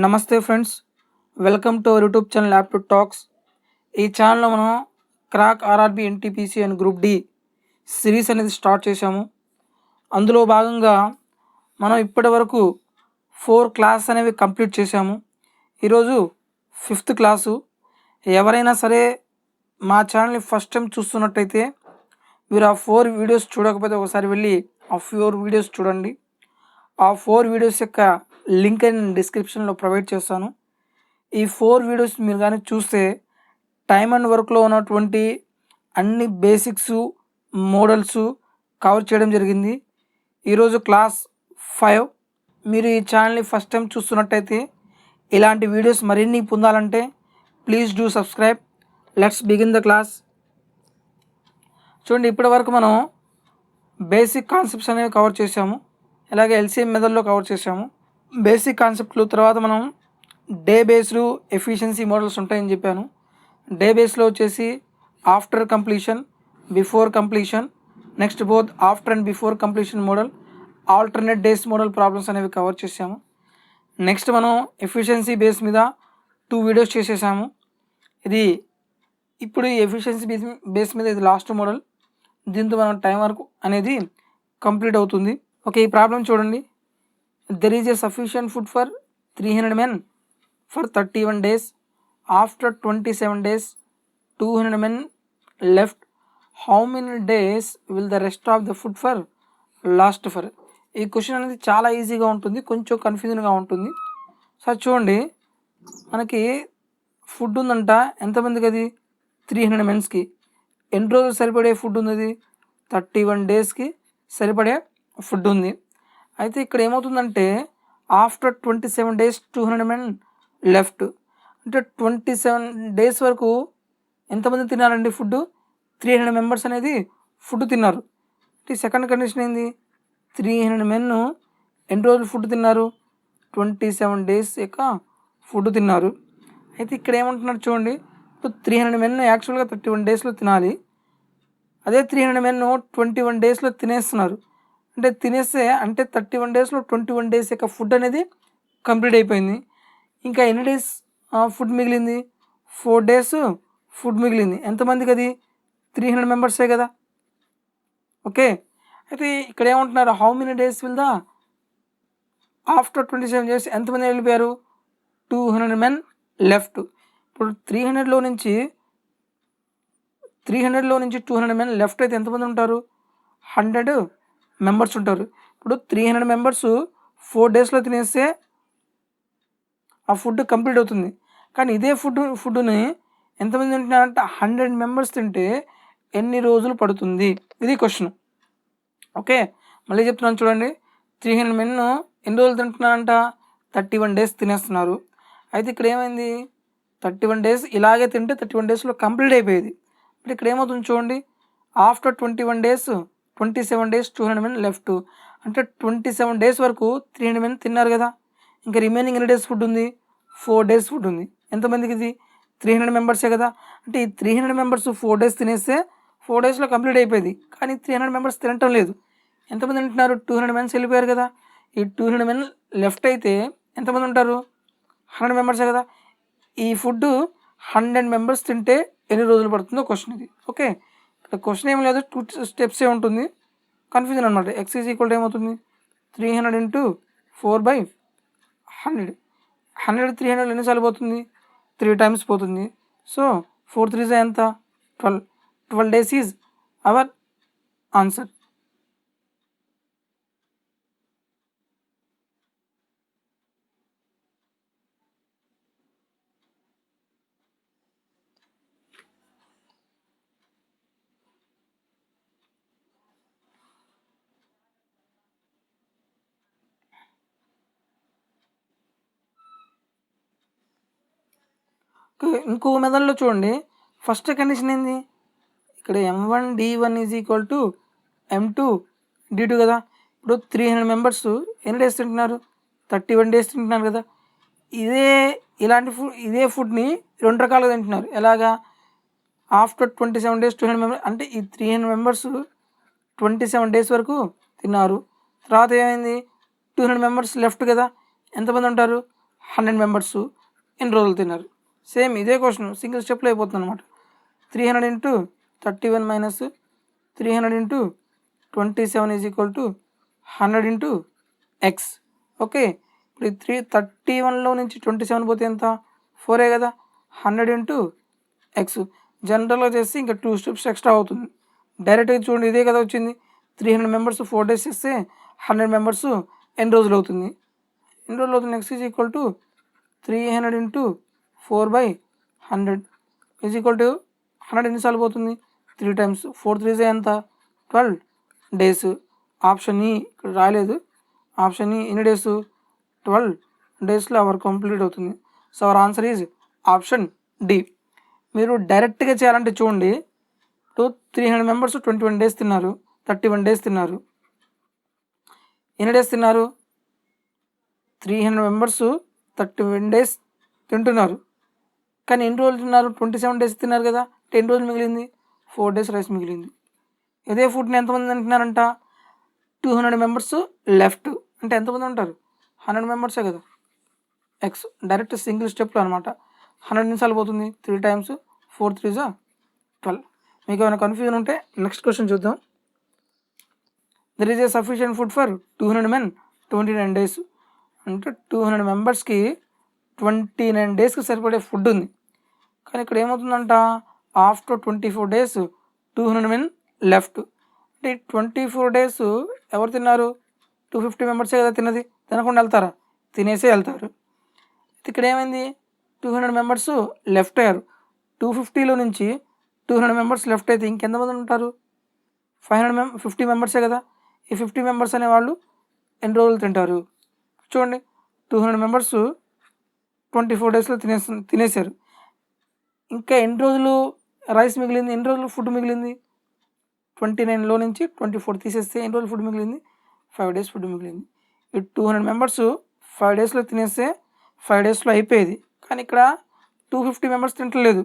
నమస్తే friends, welcome to our YouTube channel aptitude talks. ఈ ఛానల్లో మనం crack RRB NTPC and group D series అనేది స్టార్ట్ చేశాము. అందులో భాగంగా మనం ఇప్పటి వరకు 4 క్లాస్ అనేవి కంప్లీట్ చేశాము. ఈరోజు 5th క్లాసు. ఎవరైనా సరే మా ఛానల్ని ఫస్ట్ టైం చూస్తున్నట్టయితే మీరు ఆ 4 వీడియోస్ చూడకపోతే ఒకసారి వెళ్ళి ఆ 4 వీడియోస్ చూడండి. ఆ 4 వీడియోస్ యొక్క లింక్ నేను డిస్క్రిప్షన్లో ప్రొవైడ్ చేస్తాను. ఈ 4 వీడియోస్ మీరు కానీ చూస్తే టైమ్ అండ్ వర్క్లో ఉన్నటువంటి అన్ని బేసిక్స్ మోడల్స్ కవర్ చేయడం జరిగింది. ఈరోజు క్లాస్ 5. మీరు ఈ ఛానల్ని ఫస్ట్ టైం చూస్తున్నట్టయితే ఇలాంటి వీడియోస్ మరిన్ని పొందాలంటే please do subscribe. Let's begin the class. చూడండి, ఇప్పటి వరకు మనం బేసిక్ కాన్సెప్ట్స్ అనేవి కవర్ చేసాము. అలాగే ఎల్సిఎం మెథడ్లో కవర్ చేసాము. బేసిక్ కాన్సెప్ట్లు తర్వాత మనం డే బేస్డ్ ఎఫిషియన్సీ మోడల్స్ ఉంటాయని చెప్పాను. డే బేస్లో వచ్చేసి after completion, before completion, next both after and before completion model, alternate days model problems అనేవి కవర్ చేసాము. నెక్స్ట్ మనం ఎఫిషియన్సీ బేస్ మీద 2 వీడియోస్ చేసేసాము. ఇప్పుడు ఈ ఎఫిషియన్సీ బేస్ మీద ఇది లాస్ట్ మోడల్. దీంతో మనం టైం వర్క్ అనేది కంప్లీట్ అవుతుంది. ఓకే, ఈ ప్రాబ్లం చూడండి. There is a sufficient food for 300 men for 31 days. After 27 days 200 men left. How many days will the rest of the food for last for? ఈ question అనేది చాలా ఈజీగా ఉంటుంది, కొంచెం కన్ఫ్యూజన్గా ఉంటుంది. సార్ చూడండి, మనకి ఫుడ్ ఉందంట ఎంతమందికి? అది 300 మెన్స్కి. ఎన్ని రోజులు సరిపడే ఫుడ్ ఉంది? అది 31 డేస్కి సరిపడే ఫుడ్ ఉంది. అయితే ఇక్కడ ఏమవుతుందంటే ఆఫ్టర్ 27 days 200 men లెఫ్ట్. అంటే 27 days వరకు ఎంతమంది తిన్నారండి ఫుడ్? 300 members అనేది ఫుడ్ తిన్నారు. అంటే సెకండ్ కండిషన్ ఏంది? 300 men ఎన్ని రోజులు ఫుడ్ తిన్నారు? 27 days యొక్క ఫుడ్ తిన్నారు. అయితే ఇక్కడ ఏమంటున్నారు చూడండి, ఇప్పుడు 300 men యాక్చువల్గా 31 daysలో తినాలి. అదే 300 men 21 daysలో తినేస్తున్నారు. అంటే తినేస్తే అంటే 31 daysలో 21 days యొక్క ఫుడ్ అనేది కంప్లీట్ అయిపోయింది. ఇంకా ఎన్ని డేస్ ఫుడ్ మిగిలింది? 4 days ఫుడ్ మిగిలింది. ఎంతమందికి? అది 300 మెంబర్సే కదా. ఓకే, అయితే ఇక్కడ ఏమంటున్నారు? How many days will the after 27 days ఎంతమంది వెళ్ళిపోయారు? 200 men లెఫ్ట్. ఇప్పుడు 300లో నుంచి 200 men లెఫ్ట్ అయితే ఎంతమంది ఉంటారు? 100 members ఉంటారు. ఇప్పుడు 300 members 4 daysలో తినేస్తే ఆ ఫుడ్ కంప్లీట్ అవుతుంది. కానీ ఇదే ఫుడ్ని ఎంతమంది తింటున్నారంటే 100 members తింటే ఎన్ని రోజులు పడుతుంది? ఇది క్వశ్చన్. ఓకే, మళ్ళీ చెప్తున్నాను చూడండి. 300 men ఎన్ని రోజులు తింటున్నారంట? 31 days తినేస్తున్నారు. అయితే ఇక్కడ ఏమైంది? 31 days ఇలాగే తింటే 31 daysలో కంప్లీట్ అయిపోయేది. ఇప్పుడు ఇక్కడ ఏమవుతుంది చూడండి, after 21 days 27 days 200 men left. అంటే 27 days వరకు 300 men తిన్నారు కదా. ఇంకా రిమైనింగ్ ఎన్ని డేస్ ఫుడ్ ఉంది? 4 days ఫుడ్ ఉంది. ఎంతమందికి? ఇది 300 మెంబర్సే కదా. అంటే ఈ 300 members 4 days తినేస్తే 4 daysలో కంప్లీట్ అయిపోయింది. కానీ 300 members తినటం లేదు. ఎంతమంది తింటున్నారు? 200 men వెళ్ళిపోయారు కదా. ఈ 200 men లెఫ్ట్ అయితే ఎంతమంది ఉంటారు? 100 మెంబర్సే కదా. ఈ ఫుడ్ 100 members తింటే ఎన్ని రోజులు పడుతుందో క్వశ్చన్ ఇది. ఓకే, ఇక్కడ క్వశ్చన్ ఏం లేదు, 2 steps ఉంటుంది. కన్ఫ్యూజన్ అనమాట. x ఈజ్ ఈక్వల్ టు ఏమవుతుంది? 300 into 4/100. 100 300 ఎన్నిసార్లు పోతుంది? 3 times పోతుంది. సో 4 3 ఎంత? 12 days ఈజ్ అవర్ ఆన్సర్. ఇంకో మెథడ్లో చూడండి, ఫస్ట్ కండిషన్ ఏంది? ఇక్కడ M1 D1 is equal to M2 D2 కదా. ఇప్పుడు 300 members ఎన్ని డేస్ తింటున్నారు? 31 days తింటున్నారు కదా. ఇదే ఫుడ్ని 2 రకాలుగా తింటున్నారు. ఎలాగా? After 27 days 200 members. అంటే ఈ 300 members 27 days వరకు తిన్నారు. తర్వాత ఏమైంది? 200 members లెఫ్ట్ కదా. ఎంతమంది ఉంటారు? 100 మెంబర్స్ ఎన్ని రోజులు తిన్నారు. సేమ్ ఇదే క్వశ్చన్ సింగిల్ స్టెప్లో అయిపోతుంది అనమాట. 300 into 31 minus 300 into 27 is equal to 100 into X. Okay, ఇప్పుడు 31లో నుంచి 27 పోతే ఎంత, 4 కదా. 100 ఇంటూ ఎక్స్ జనరల్గా చేస్తే ఇంకా 2 స్టెప్స్ ఎక్స్ట్రా అవుతుంది. డైరెక్ట్గా చూడండి ఇదే కదా వచ్చింది. 300 మెంబర్స్ 4 days చేస్తే 100 మెంబర్స్ ఎన్ని రోజులు అవుతుంది. X is equal to 300 into 4/100 is equal to 100 ఎన్నిసార్లు పోతుంది, 3 times. 4 3 ఎంత, 12 days. ఆప్షన్ ఈ ఇక్కడ రాలేదు. ఆప్షన్ ఈ ఎన్ని డేస్, 12 daysలో అవర్ కంప్లీట్ అవుతుంది. So our answer is option D. మీరు డైరెక్ట్గా చేయాలంటే చూడండి, 300 మెంబర్స్ 21 days తిన్నారు, 31 days తిన్నారు. ఎన్ని డేస్ తిన్నారు, 300 మెంబర్స్ 31 days తింటున్నారు. కానీ ఎన్ని రోజులు తిన్నారు, 27 days తిన్నారు కదా. అంటే ఎన్ని రోజులు మిగిలింది, 4 days రైస్ మిగిలింది. ఇదే ఫుడ్ని ఎంతమంది తింటున్నారంట, 200 మెంబర్స్ లెఫ్ట్. అంటే ఎంతమంది ఉంటారు, 100 మెంబర్సే కదా. ఎక్స్ డైరెక్ట్ సింగిల్ స్టెప్లో అనమాట. 100 నిమిషాలు పోతుంది, 3 times 4 3 12. మీకు ఏమైనా కన్ఫ్యూజన్ ఉంటే నెక్స్ట్ క్వశ్చన్ చూద్దాం. There is a sufficient food for 200 men 29 days. అంటే 200 మెంబర్స్కి 29 daysకి సరిపడే ఫుడ్ ఉంది. కానీ ఇక్కడ ఏమవుతుందంట, ఆఫ్టర్ 24 days 200 men లెఫ్ట్. అంటే 24 days ఎవరు తిన్నారు, 250 మెంబర్సే కదా తిన్నది. తినకుండా వెళ్తారా, తినేసే వెళ్తారు. ఇక్కడ ఏమైంది, 200 మెంబర్స్ లెఫ్ట్ అయ్యారు. 250లో నుంచి 200 మెంబర్స్ లెఫ్ట్ అయితే ఇంకెంతమంది ఉంటారు, 50 మెంబర్సే కదా. ఈ 50 మెంబర్స్ అనేవాళ్ళు ఎన్ని రోజులు తింటారు చూడండి. 200 మెంబర్స్ 24 daysలో తినేశారు. ఇంకా ఎన్ని రోజులు రైస్ మిగిలింది, ఎన్ని రోజులు ఫుడ్ మిగిలింది, 29లో నుంచి 24 తీసేస్తే ఎన్ని రోజులు ఫుడ్ మిగిలింది, 5 days ఫుడ్ మిగిలింది. ఈ 200 మెంబర్స్ 5 daysలో తినేస్తే 5 daysలో అయిపోయేది. కానీ ఇక్కడ 250 మెంబర్స్ తింటలేదు.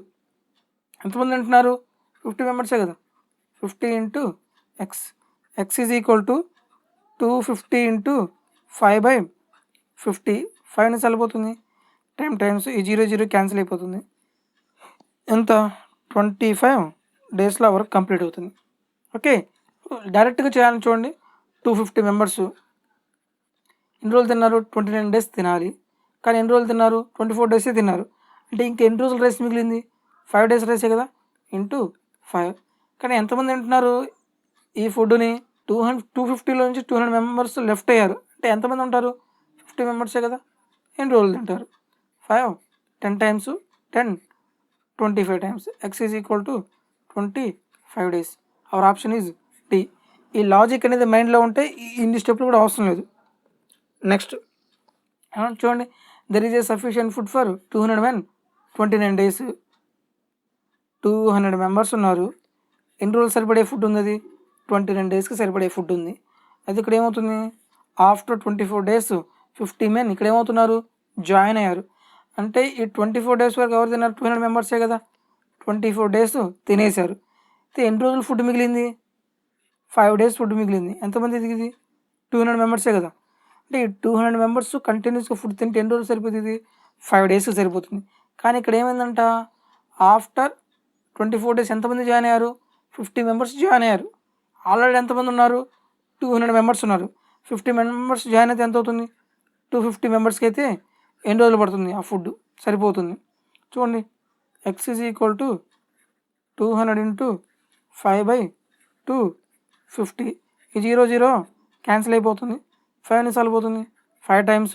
ఎంతమంది తింటున్నారు, 50 మెంబర్సే కదా. 50 into X, X is equal to 250 into 5/50. 5 సరిపోతుంది, టైమ్స్ ఈ 0 0 క్యాన్సిల్ అయిపోతుంది. ఎంత, 25 daysలో వర్క్ కంప్లీట్ అవుతుంది. ఓకే, డైరెక్ట్గా చేయాలని చూడండి. 250 మెంబర్స్ ఎన్ని రోజులు తిన్నారు, 29 days తినాలి. కానీ ఎన్ని రోజులు తిన్నారు, 24 days తిన్నారు. అంటే ఇంకా ఎన్ని రోజులు రైస్ మిగిలింది, 5 days రైసే కదా, ఇంటూ 5. కానీ ఎంతమంది తింటున్నారు ఈ ఫుడ్ని, 250లో నుంచి 200 మెంబర్స్ లెఫ్ట్ అయ్యారు. అంటే ఎంతమంది ఉంటారు, 50 మెంబర్సే కదా. ఎన్ని రోజులు తింటారు, 5 10 times 10 25 times. X is equal to 25 days. Our option is D. ఈ లాజిక్ అనేది మైండ్లో ఉంటే ఇన్ని స్టెప్లు కూడా అవసరం లేదు. నెక్స్ట్ చూడండి, there is a sufficient food for 200 men 29 days. 200 members ఉన్నారు, ఎన్ని రోజులు సరిపడే ఫుడ్ ఉంది, అది 29 daysకి సరిపడే ఫుడ్ ఉంది. అది ఇక్కడ ఏమవుతుంది, ఆఫ్టర్ 24 days 50 men ఇక్కడ ఏమవుతున్నారు, జాయిన్ అయ్యారు. అంటే ఈ 24 days వరకు ఎవరు తిన్నారు, 200 మెంబర్సే కదా. 24 days తినేశారు. అయితే ఎన్ని రోజులు ఫుడ్ మిగిలింది, 5 days ఫుడ్ మిగిలింది. ఎంతమంది ఇది, 200 మెంబర్సే కదా. అంటే ఈ 200 మెంబర్స్ కంటిన్యూస్గా ఫుడ్ తింటే ఎన్ని రోజులు సరిపోతుంది, 5 days సరిపోతుంది. కానీ ఇక్కడ ఏమైందంట, ఆఫ్టర్ 24 days ఎంతమంది జాయిన్ అయ్యారు, 50 మెంబర్స్ జాయిన్ అయ్యారు. ఆల్రెడీ ఎంతమంది ఉన్నారు, 200 మెంబర్స్ ఉన్నారు. 50 మెంబర్స్ జాయిన్ అయితే ఎంత అవుతుంది, 250 మెంబర్స్కి అయితే ఎన్ని రోజులు పడుతుంది ఆ ఫుడ్ సరిపోతుంది. చూడండి, X is equal to 200 into 5/250. ఈ 0 0 క్యాన్సిల్ అయిపోతుంది. 5 ఎన్నిసార్లు పోతుంది, 5 times.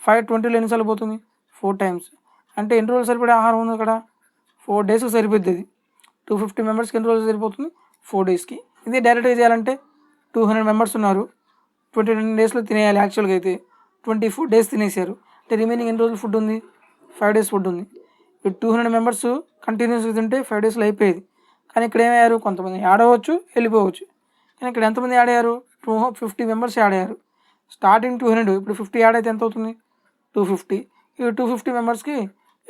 5 20లో ఎన్నిసార్లు పోతుంది, 4 times. అంటే ఎన్ని రోజులు సరిపడే ఆహారం ఉంది అక్కడ, 4 daysకి సరిపోద్ది. అది 250 మెంబర్స్కి ఎన్ని రోజులు సరిపోతుంది, 4 daysకి. ఇదే డైరెక్ట్గా చేయాలంటే 200 మెంబర్స్ ఉన్నారు, 29 daysలో తినేయాలి. యాక్చువల్గా అయితే 24 days తినేసారు. అంటే రిమైనింగ్ ఎన్ని రోజులు ఫుడ్ ఉంది, 5 days ఫుడ్ ఉంది. ఈ 200 మెంబర్స్ కంటిన్యూస్గా తింటే 5 daysలో అయిపోయేది. కానీ ఇక్కడ ఏమయ్యారు, కొంతమంది యాడ్ అవ్వచ్చు, వెళ్ళిపోవచ్చు. కానీ ఇక్కడ ఎంతమంది యాడ్ అయ్యారు, 250 మెంబర్స్ యాడ్ అయ్యారు. స్టార్టింగ్ 200, ఇప్పుడు 50 యాడ్ అయితే ఎంత అవుతుంది, 250. ఈ 250 మెంబర్స్కి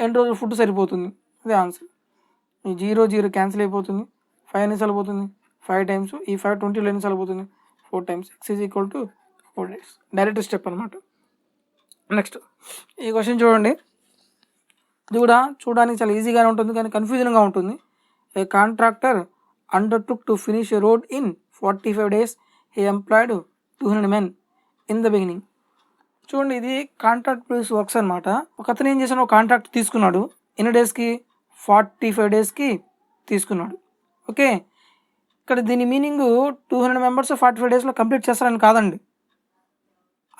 ఎన్ని రోజులు ఫుడ్ సరిపోతుంది, అదే ఆన్సర్. ఈ 0 0 క్యాన్సిల్ అయిపోతుంది. 5 ఎన్నిసార్లు పోతుంది, 5 times. ఈ 5 20లో ఎన్నిసార్లు పోతుంది, 4 times. X is equal to 4 days. Direct step అనమాట. నెక్స్ట్ ఈ క్వశ్చన్ చూడండి, ఇది కూడా చూడడానికి చాలా ఈజీగానే ఉంటుంది కానీ కన్ఫ్యూజన్గా ఉంటుంది. A contractor undertook to finish a road in 45 days. He employed 200 men in the beginning. చూడండి, ఇది కాంట్రాక్ట్ బేస్ వర్క్స్ అనమాట. ఒక అతను ఏం చేశాడు, ఒక కాంట్రాక్ట్ తీసుకున్నాడు, ఎన్ని డేస్కి 45 daysకి తీసుకున్నాడు. ఓకే, ఇక్కడ దీని మీనింగ్ 200 members 45 daysలో కంప్లీట్ చేస్తారని కాదండి.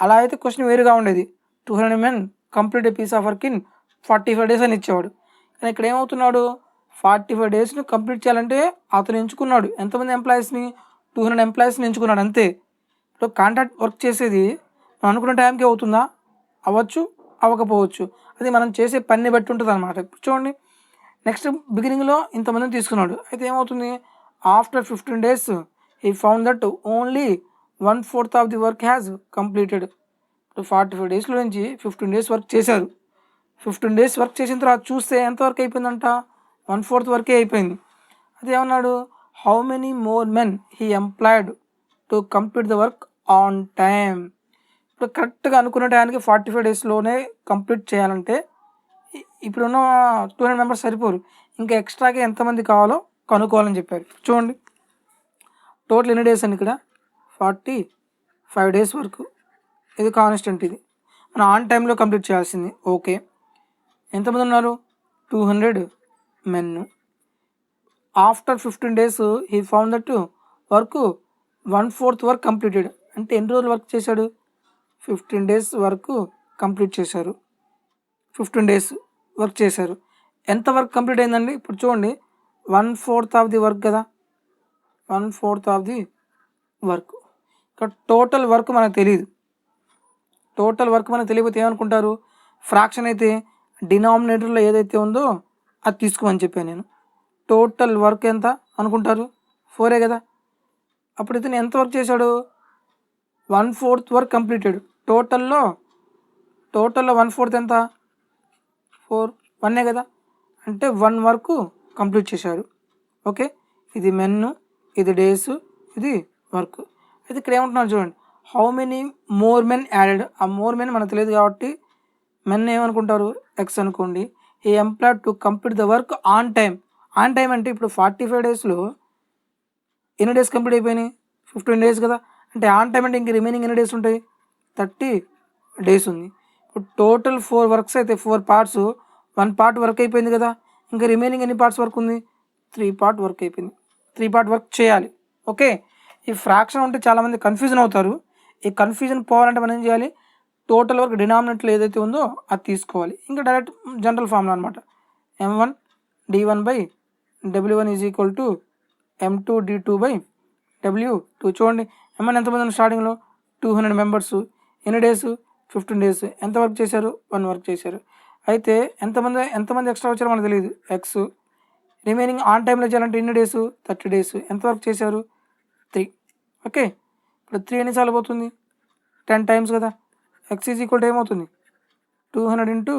అలా అయితే క్వశ్చన్ వేరుగా ఉండేది. 200 men complete a piece of work in 45 days అని ఇచ్చేవాడు. కానీ ఇక్కడ ఏమవుతున్నాడు, 45 daysని కంప్లీట్ చేయాలంటే అతను ఎంచుకున్నాడు ఎంతమంది ఎంప్లాయీస్ని, 200 ఎంప్లాయీస్ని ఎంచుకున్నాడు అంతే. ఇప్పుడు కాంట్రాక్ట్ వర్క్ చేసేది మనం అనుకున్న టైంకి అవుతుందా, అవ్వచ్చు అవ్వకపోవచ్చు, అది మనం చేసే పని బట్టి ఉంటుంది అనమాట. ఇప్పుడు చూడండి, నెక్స్ట్ బిగినింగ్లో ఇంతమందిని తీసుకున్నాడు, అయితే ఏమవుతుంది, after 15 days he found that only 1/4 of the work has completed. ఇప్పుడు 45 daysలో నుంచి 15 days వర్క్ చేశారు. 15 days వర్క్ చేసిన తర్వాత చూస్తే ఎంతవరకు అయిపోయిందంట, 1/4 వరకే అయిపోయింది. అది ఏమన్నాడు, how many more men he employed to complete the work on time. ఇప్పుడు కరెక్ట్గా అనుకున్న టైంకి 45 daysలోనే కంప్లీట్ చేయాలంటే ఇప్పుడున్న 200 members సరిపోరు, ఇంకా ఎక్స్ట్రాగా ఎంతమంది కావాలో కనుక్కోవాలని చెప్పారు. చూడండి, టోటల్ ఎన్ని డేస్ అని ఇక్కడ 45 days వరకు, ఇది కాన్స్టెంట్, ఇది మనం ఆన్ టైంలో కంప్లీట్ చేయాల్సింది. ఓకే, ఎంతమంది ఉన్నారు, 200 men. After 15 days he found that work 1/4 work completed. అంటే ఎన్ని రోజులు వర్క్ చేశాడు, 15 days వరకు కంప్లీట్ చేశారు. 15 days వర్క్ చేశారు. ఎంత వర్క్ కంప్లీట్ అయిందండి, ఇప్పుడు చూడండి 1/4 ఆఫ్ ది వర్క్ కదా, 1/4 ఆఫ్ ది వర్క్. ఇక్కడ టోటల్ వర్క్ మనకు తెలియదు. టోటల్ వర్క్ మనకు తెలియకపోతే ఏమనుకుంటారు, ఫ్రాక్షన్ అయితే డినామినేటర్లో ఏదైతే ఉందో అది తీసుకోమని చెప్పాను నేను. టోటల్ వర్క్ ఎంత అనుకుంటారు, 4 కదా. అప్పుడు ఇతను ఎంత వర్క్ చేశాడు, 1/4 వర్క్ కంప్లీటెడ్. టోటల్లో 1/4 ఎంత, 4, 1 కదా, అంటే 1 వర్క్ కంప్లీట్ చేశాడు. ఓకే, ఇది మెన్, ఇది డేస్, ఇది వర్క్. అయితే ఇక్కడ ఏమంటున్నారు చూడండి, how many more men added. ఆ మోర్ మెన్ మనకు తెలియదు కాబట్టి మెన్ ఏమనుకుంటారు, ఎక్స్ అనుకోండి. He employed to complete the work on time. On time అంటే ఇప్పుడు 45 daysలో ఎన్ని డేస్ కంప్లీట్ అయిపోయినాయి, 15 days కదా. అంటే ఆన్ టైం అంటే ఇంక రిమైనింగ్ ఎన్ని డేస్ ఉంటాయి, 30 days ఉంది. ఇప్పుడు టోటల్ 4 వర్క్స్ అయితే 4 parts, 1 part వర్క్ అయిపోయింది కదా. ఇంకా రిమైనింగ్ ఎన్ని పార్ట్స్ వర్క్ ఉంది, 3 part వర్క్ అయిపోయింది. 3 part వర్క్ చేయాలి. ఓకే, ఈ ఫ్రాక్షన్ ఉంటే చాలామంది కన్ఫ్యూజన్ అవుతారు. ఈ కన్ఫ్యూజన్ పోవాలంటే మనం ఏం చేయాలి, టోటల్ వర్క్ డినామినేటర్ ఏదైతే ఉందో అది తీసుకోవాలి. ఇంకా డైరెక్ట్ జనరల్ ఫార్ములా అనమాట, M1 D1/W1 is equal to M2 D2/W2. చూడండి, M1 ఎంతమంది ఉన్నారు స్టార్టింగ్లో, 200 members. ఎన్ని డేస్, 15 days. ఎంత వర్క్ చేశారు, 1 వర్క్ చేశారు. అయితే ఎంతమంది ఎక్స్ట్రా వచ్చారో మనకు తెలియదు, ఎక్స్. రిమైనింగ్ ఆన్ టైంలో చేయాలంటే ఎన్ని డేస్, 30 days. ఎంత వర్క్ చేశారు, 3. ఓకే, ఇప్పుడు 3 ఎన్నిసార్లు పోతుంది, 10 times కదా. ఎక్స్ ఈజ్ ఈక్వల్ టు ఏమవుతుంది, 200 ×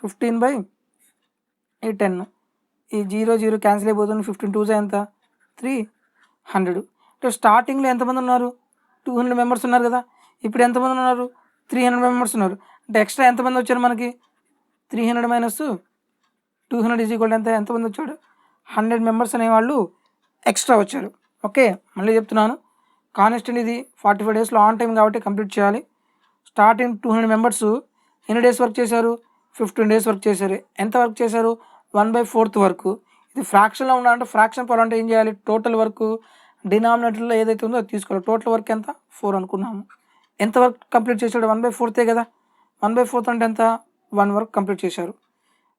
15/10. ఈ 0 క్యాన్సిల్ అయిపోతుంది, 15 2s ఎంత, 300. అంటే స్టార్టింగ్లో ఎంతమంది ఉన్నారు, 200 members ఉన్నారు కదా. ఇప్పుడు ఎంతమంది ఉన్నారు, 300 members ఉన్నారు. అంటే ఎక్స్ట్రా ఎంతమంది వచ్చారు మనకి, 300 - 200 ఈజ్ ఈక్వల్ ఎంత, ఎంతమంది వచ్చాడు, 100 members అనేవాళ్ళు ఎక్స్ట్రా వచ్చారు. ఓకే, మళ్ళీ చెప్తున్నాను, కాన్స్టెంట్ ఇది 45 daysలో ఆన్ టైం కాబట్టి కంప్లీట్ చేయాలి. స్టార్టింగ్ 200 members ఎన్ని డేస్ వర్క్ చేశారు, 15 days వర్క్ చేశారు. ఎంత వర్క్ చేశారు, 1/4 వరకు. ఇది ఫ్రాక్షన్లో ఉండాలంటే ఫ్రాక్షన్ పోవాలంటే ఏం చేయాలి, టోటల్ వర్క్ డినామినేటర్లో ఏదైతే ఉందో అది తీసుకోవాలి. టోటల్ వర్క్ ఎంత, 4 అనుకున్నాము. ఎంత వర్క్ కంప్లీట్ చేశాడు, 1/4 కదా. 1/4 అంటే ఎంత, 1 వర్క్ కంప్లీట్ చేశారు.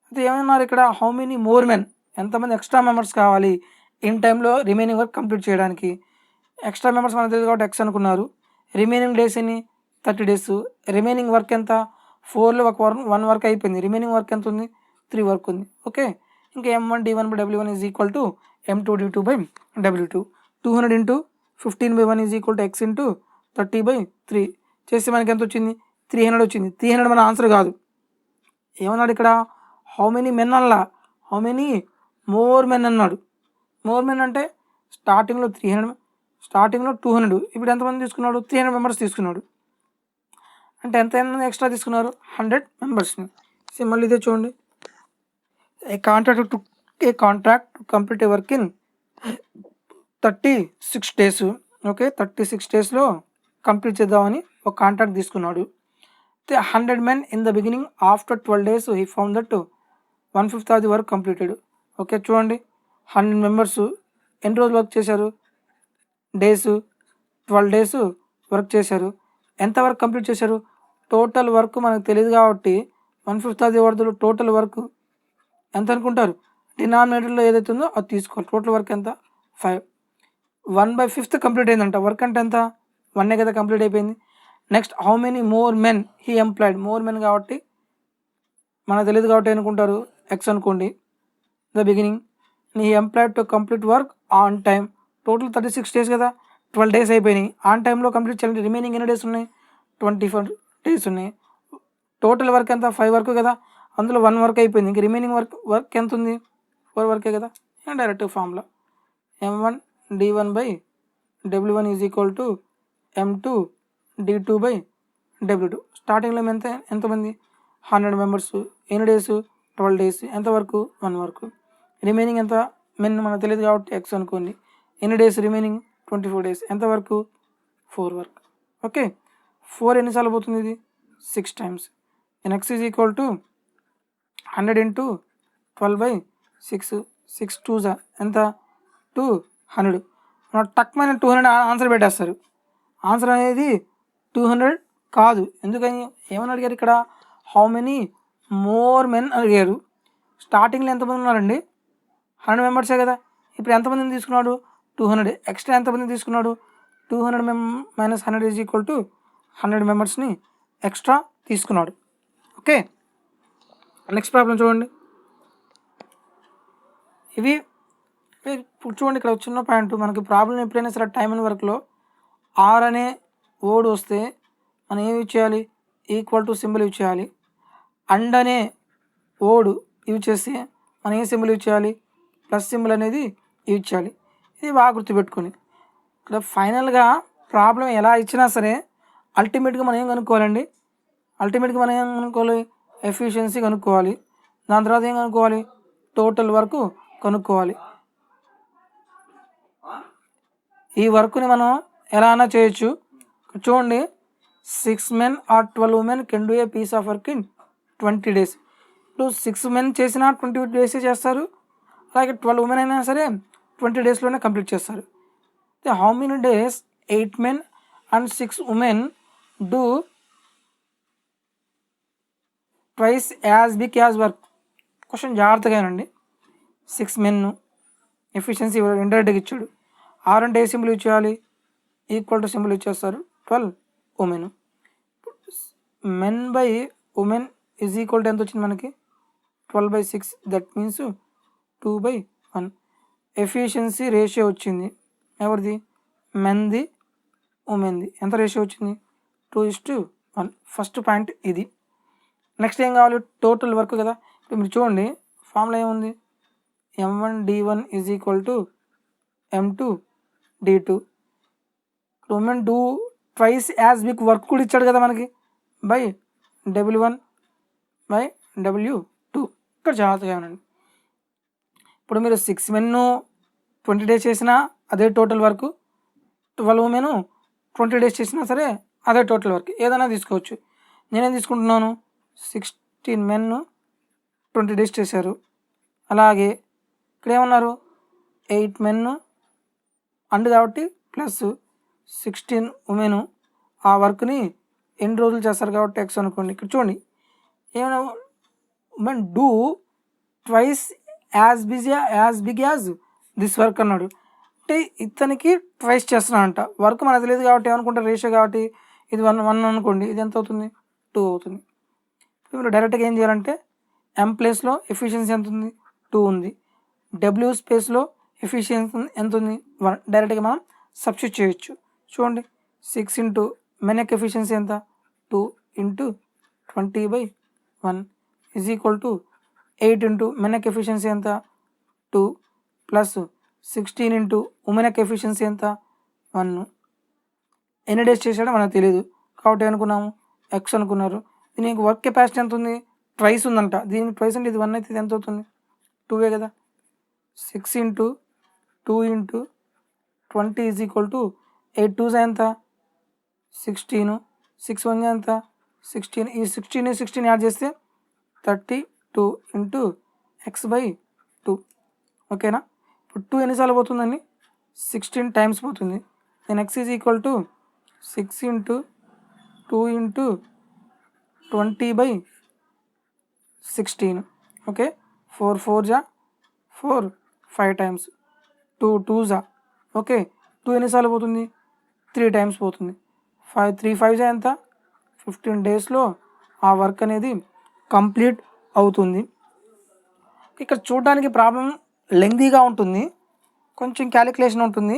అయితే ఏమన్నారు ఇక్కడ, హౌ మెనీ మోర్ మెన్, ఎంతమంది ఎక్స్ట్రా మెంబర్స్ కావాలి ఇన్ టైంలో రిమైనింగ్ వర్క్ కంప్లీట్ చేయడానికి. ఎక్స్ట్రా మెంబర్స్ మనకు తెలియదు కాబట్టి ఎక్స్ అనుకున్నారు. రిమైనింగ్ డేస్ ఎన్ని, 30 days. రిమైనింగ్ వర్క్ ఎంత, 4లో 1 వర్క్ అయిపోయింది. రిమైనింగ్ వర్క్ ఎంత ఉంది, 3 వర్క్ ఉంది. ఓకే, ఇంకా M1 D1/W1 is equal to M2 D2/W2. 200 × 15/1 is equal to X × 30/3 చేస్తే మనకి ఎంత వచ్చింది, 300 వచ్చింది. 300 మన ఆన్సర్ కాదు. ఏమన్నాడు ఇక్కడ, హౌ మెనీ మెన్ అన్నా, హౌ మెనీ మోర్ మెన్ అన్నాడు. మోర్ మెన్ అంటే స్టార్టింగ్లో 200, ఇప్పుడు ఎంతమంది తీసుకున్నాడు, 300 members తీసుకున్నాడు. అంటే ఎంతమంది ఎక్స్ట్రా తీసుకున్నారు 100 మెంబర్స్ని. మళ్ళీ ఇదే చూడండి, a contract to complete a work in 36 days. Okay, 36 డేస్లో కంప్లీట్ చేద్దామని ఒక కాంట్రాక్ట్ తీసుకున్నాడు. 100 men in the beginning, after 12 days he found that 1/5 of the work completed. Okay చూడండి, 100 మెంబర్స్ ఎన్ని రోజులు వర్క్ చేశారు, డేస్ 12 days వర్క్ చేశారు. ఎంత వర్క్ కంప్లీట్ చేశారు, టోటల్ వర్క్ మనకు తెలియదు కాబట్టి 1/5 of the work total work ఎంత అనుకుంటారు, డినామినేటర్లో ఏదైతే ఉందో అది తీసుకోవాలి. టోటల్ వర్క్ ఎంత 5, 1/5 కంప్లీట్ అయిందంట. వర్క్ అంటే ఎంత 1 కదా కంప్లీట్ అయిపోయింది. Next how many more men he employed, more men కాబట్టి మనకు తెలియదు కాబట్టి అనుకుంటారు ఎక్స్ అనుకోండి. The beginning he employed to complete work on time. Total 36 days కదా, 12 days అయిపోయినాయి. ఆన్ టైంలో కంప్లీట్ చేయాలి. రిమైనింగ్ ఎన్ని డేస్ ఉన్నాయి, 24 days ఉన్నాయి. టోటల్ వర్క్ ఎంత 5 వర్క్ కదా, అందులో 1 వర్క్ అయిపోయింది. ఇంక రిమైనింగ్ వర్క్ ఎంత ఉంది, 4 వర్కే కదా. Direct formula M1D1/W1 is equal to M2D2/W2. స్టార్టింగ్లో ఎంతమంది 100 మెంబర్స్, ఎన్ని డేస్ 12 days, ఎంత వరకు 1 వర్క్. రిమైనింగ్ ఎంత మెన్ మనకు తెలియదు కాబట్టి ఎక్స్ అనుకోండి. ఎన్ని డేస్ రిమైనింగ్ 24 days, ఎంత వరకు 4 వర్క్. ఓకే, 4 ఎన్నిసార్లు పోతుంది, ఇది 6 times. X is equal to 100 × 12/6, 6 2s ఎంత 200. మనం టక్మైన 200 ఆన్సర్ పెట్టేస్తారు. ఆన్సర్ అనేది 200 కాదు. ఎందుకని ఏమని అడిగారు ఇక్కడ, హౌ మెనీ మోర్ మెన్ అడిగారు. స్టార్టింగ్లో ఎంతమంది ఉన్నారండి, 100 మెంబర్సే కదా. ఇప్పుడు ఎంతమందిని తీసుకున్నాడు 200. ఎక్స్ట్రా ఎంతమందిని తీసుకున్నాడు 200 - 100 ఈజ్ ఈక్వల్ టు 100 మెంబర్స్ని ఎక్స్ట్రా తీసుకున్నాడు. ఓకే, నెక్స్ట్ ప్రాబ్లం చూడండి. ఇవి ఇప్పుడు చూడండి, ఇక్కడ చిన్న పాయింట్. మనకి ప్రాబ్లం ఎప్పుడైనా సరే టైమ్ అండ్ వర్క్లో ఆర్ అనే వర్డ్ వస్తే మనం ఏమి చేయాలి, ఈక్వల్ టు సింబల్ యూజ్ చేయాలి. అండ్ అనే వర్డ్ యూజ్ చేస్తే మనం ఏ సింబల్ యూజ్ చేయాలి, ప్లస్ సింబల్ అనేది యూజ్ చేయాలి. ఇది బాగా గుర్తుపెట్టుకొని ఇక్కడ ఫైనల్గా ప్రాబ్లం ఎలా ఇచ్చినా సరే అల్టిమేట్గా మనం ఏం కనుక్కోవాలండి, ఎఫిషియన్సీ కనుక్కోవాలి. దాని తర్వాత ఏం కనుక్కోవాలి, టోటల్ వర్క్ కనుక్కోవాలి. ఈ వర్క్ని మనం ఎలా అయినా చేయొచ్చు. చూడండి, 6 men or 12 women can do a piece of work in 20 days. ఇప్పుడు 6 men చేసినా 20 days చేస్తారు, అలాగే 12 women అయినా సరే 20 daysలోనే కంప్లీట్ చేస్తారు. How many days 8 men and 6 women do twice as big as work. Question జాగ్రత్తగానండి. 6 men ఎఫిషియన్సీ ఇండైరెక్ట్గా ఇచ్చాడు. ఆర్ అంటే ఏ సింబల్ యూజ్ చేయాలి, ఈక్వల్ టు సింబల్ యూజ్ చేస్తారు. 12 women. Men/women is equal to ఎంత వచ్చింది మనకి 12/6. That means 2/1. ఎఫిషియన్సీ రేషియో వచ్చింది ఎవరిది, మెన్ది ఉమెన్ది. ఎంత రేషియో వచ్చింది 2:1. ఫస్ట్ పాయింట్ ఇది. నెక్స్ట్ ఏం కావాలి, టోటల్ వర్క్ కదా. ఇప్పుడు మీరు చూడండి, ఫార్ములా ఏముంది, M1D1 is equal to M2D2. Women do twice as big work కూడా ఇచ్చాడు కదా మనకి, W1/W2. ఇక్కడ జాగ్రత్తగా ఉండండి. ఇప్పుడు మీరు 6 men 20 days చేసినా అదే టోటల్ వర్క్, 12 women 20 days చేసినా సరే అదే టోటల్ వర్క్. ఏదైనా తీసుకోవచ్చు. నేనేం తీసుకుంటున్నాను, 16 men 20 days చేశారు. అలాగే ఇక్కడ ఏమన్నారు, 8 men అండ్ కాబట్టి ప్లస్ 16 women ఆ వర్క్ని ఎన్ని రోజులు చేస్తారు కాబట్టి ఎక్స్ అనుకోండి. ఇక్కడ చూడండి, ఏమైనా women do twice as big as this work అన్నాడు. అంటే ఇతనికి ట్వైస్ చేస్తున్నాడంట. వర్క్ మనకు తెలియదు కాబట్టి ఏమనుకుంటారు, రేషియో కాబట్టి ఇది 1 అనుకోండి, ఇది ఎంత అవుతుంది 2 అవుతుంది. ఇప్పుడు మీరు డైరెక్ట్గా ఏం చేయాలంటే ఎం ప్లేస్లో ఎఫిషియన్సీ ఎంత ఉంది 2 ఉంది, డబ్ల్యూ స్పేస్లో ఎఫిషియన్సీ ఎంత ఉంది 1. డైరెక్ట్గా మనం సబ్స్టిట్యూట్ చేయొచ్చు. చూడండి, 6 × మెన్ యొక్క ఎఫిషియన్సీ ఎంత 2 × 20/1 ఈజ్ ఈక్వల్ టు 8 × మెన్ యొక్క ఎఫిషియన్సీ ఎంత 2 ప్లస్ 16 × ఉమెన్ యొక్క ఎఫిషియన్సీ ఎంత 1. ఎన్ని డేస్ చేశాడో మనకు తెలియదు కాబట్టి అనుకున్నాము ఎక్స్ అనుకున్నారు. దీనికి వర్క్ కెపాసిటీ ఎంత ఉంది, ట్వైస్ ఉందంట. దీనికి ట్వైస్ అంటే ఇది 1 అయితే ఇది ఎంత అవుతుంది, 2 కదా. 6 into 2 into 20 is equal to 8 2 ఎంత 16, 6 1 ఎంత 16. ఈ 16 యాడ్ చేస్తే 32 ఇంటూ x/2. ఓకేనా. ఇప్పుడు 2 ఎన్నిసార్లు పోతుందండి, 16 టైమ్స్ పోతుంది. Then x is equal to 6 into 2 into 20/16. Okay. 4 4 జా 4, 5 టైమ్స్, 2 2 జా. ఓకే. 2 ఎన్నిసార్లు పోతుంది, 3 టైమ్స్ పోతుంది. 5 3 5 జా ఎంత 15 డేస్లో ఆ వర్క్ అనేది కంప్లీట్ అవుతుంది. ఇక్కడ చూడడానికి ప్రాబ్లం లెంగ్తీగా ఉంటుంది, కొంచెం క్యాలిక్యులేషన్ ఉంటుంది.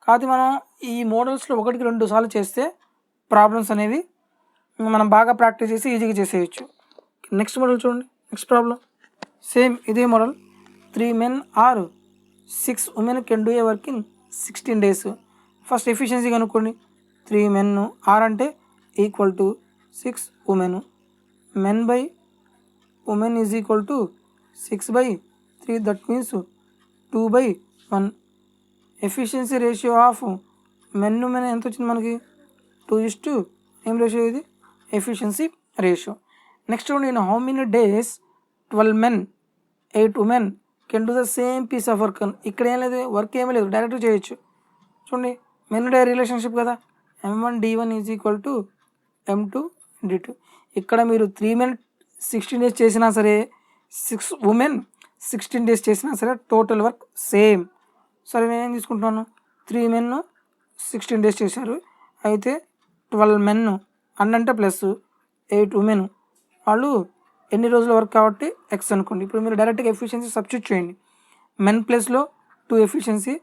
కాకపోతే మనం ఈ మోడల్స్లో 1కి 2 సార్లు చేస్తే ప్రాబ్లమ్స్ అనేవి మనం బాగా ప్రాక్టీస్ చేసి ఈజీగా చేసేయచ్చు. నెక్స్ట్ మోడల్ చూడండి. నెక్స్ట్ ప్రాబ్లం సేమ్ ఇదే model. 3 men or 6 women can do a work in 16 days. First efficiency కనుక్కోండి. 3 men ఆర్ అంటే equal to 6 women. men by women is equal to 6/3. That means 2/1. Efficiency ratio of men ఎంత వచ్చింది మనకి, 2:, ఏం ratio ఇది, efficiency ratio. Next చూడండి. In how many days 12 men 8 women can do the same piece of work. ఇక్కడ ఏం లేదు, work ఏమీ లేదు, డైరెక్ట్గా చేయొచ్చు. చూడండి, మెన్ డే రిలేషన్షిప్ కదా, M1D1 is equal to M2D2. ఇక్కడ మీరు 3 men 16 days చేసినా సరే, 6 women 16 days చేసినా సరే టోటల్ వర్క్ సేమ్. సరే నేనేం తీసుకుంటున్నాను, 3 men 16 days చేశారు, అయితే 12 men అంటే ప్లస్ 8 women వాళ్ళు ఎన్ని రోజుల వర్క్ కాబట్టి ఎక్స్ అనుకోండి. ఇప్పుడు మీరు డైరెక్ట్గా ఎఫిషియన్సీ సబ్స్టిట్యూట్ చేయండి. మెన్ ప్లేస్లో 2 ఎఫిషియన్సీ,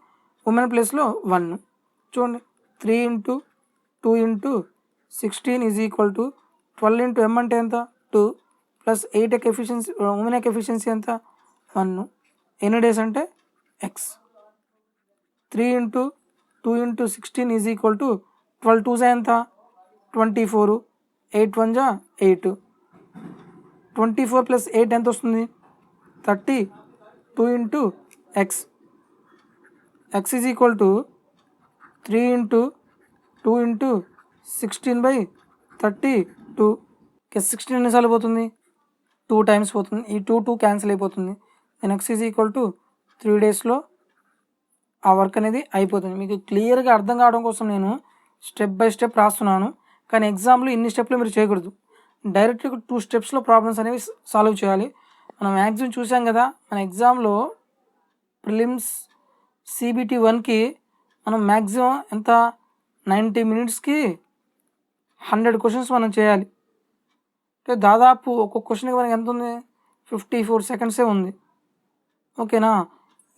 ఉమెన్ ప్లేస్లో 1. చూడండి, 3 into 2 into 16 is equal to 12 into M అంటే ఎంత 2 ప్లస్ 8 యొక్క ఎఫిషియన్సీ, ఉమెన్ యొక్క ఎఫిషియన్సీ ఎంత 1. ఎన్ని డేస్ అంటే X. 3 into 2 into 16 is equal to 12 2 ఎంత 24, 8 1 8. 24 ప్లస్ 8 ఎంత వస్తుంది 30. 2 into X. X is equal to 3 into 2 into 16/32. 16 ఎన్నిసార్లు పోతుంది, 2 టైమ్స్ పోతుంది. ఈ 2 క్యాన్సిల్ అయిపోతుంది. Then x is equal to 3 డేస్లో ఆ వర్క్ అనేది అయిపోతుంది. మీకు క్లియర్గా అర్థం కావడం కోసం నేను స్టెప్ బై స్టెప్ రాస్తున్నాను, కానీ ఎగ్జామ్లో ఇన్ని స్టెప్లు మీరు చేయకూడదు. డైరెక్ట్గా 2 స్టెప్స్లో ప్రాబ్లమ్స్ అనేవి సాల్వ్ చేయాలి. మనం మ్యాక్సిమం చూసాం కదా, మన ఎగ్జామ్లో ప్రిలిమ్స్ CBT 1కి మనం మ్యాక్సిమం ఎంత 90 minutesకి 100 క్వశ్చన్స్ మనం చేయాలి. అంటే దాదాపు ఒక్కొక్క క్వశ్చన్కి మనకి ఎంత ఉంది, 54 seconds ఉంది. ఓకేనా.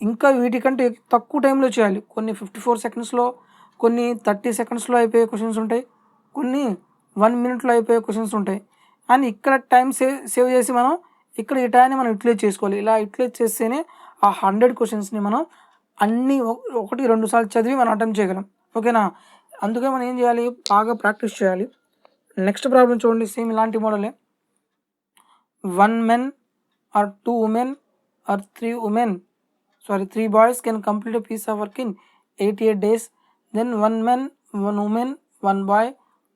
ఇంకా వీటికంటే తక్కువ టైంలో చేయాలి. కొన్ని 54 secondsలో, కొన్ని 30 secondsలో అయిపోయే క్వశ్చన్స్ ఉంటాయి, కొన్ని 1 minute అయిపోయే క్వశ్చన్స్ ఉంటాయి. అని ఇక్కడ టైం సేవ్ చేసి మనం ఇక్కడ ఈ టైంని మనం యూటిలైజ్ చేసుకోవాలి. ఇలా యూటిలైజ్ చేస్తేనే ఆ 100 క్వశ్చన్స్ని మనం అన్నీ 1-2 సార్లు చదివి మనం అటెంప్ట్ చేయగలం. ఓకేనా. అందుకే మనం ఏం చేయాలి, బాగా ప్రాక్టీస్ చేయాలి. నెక్స్ట్ ప్రాబ్లం చూడండి, సేమ్ ఇలాంటి మోడలే. 1 man or 2 women or 3 boys can complete a piece of work in 88 days. Then 1 man, 1 woman, 1 boy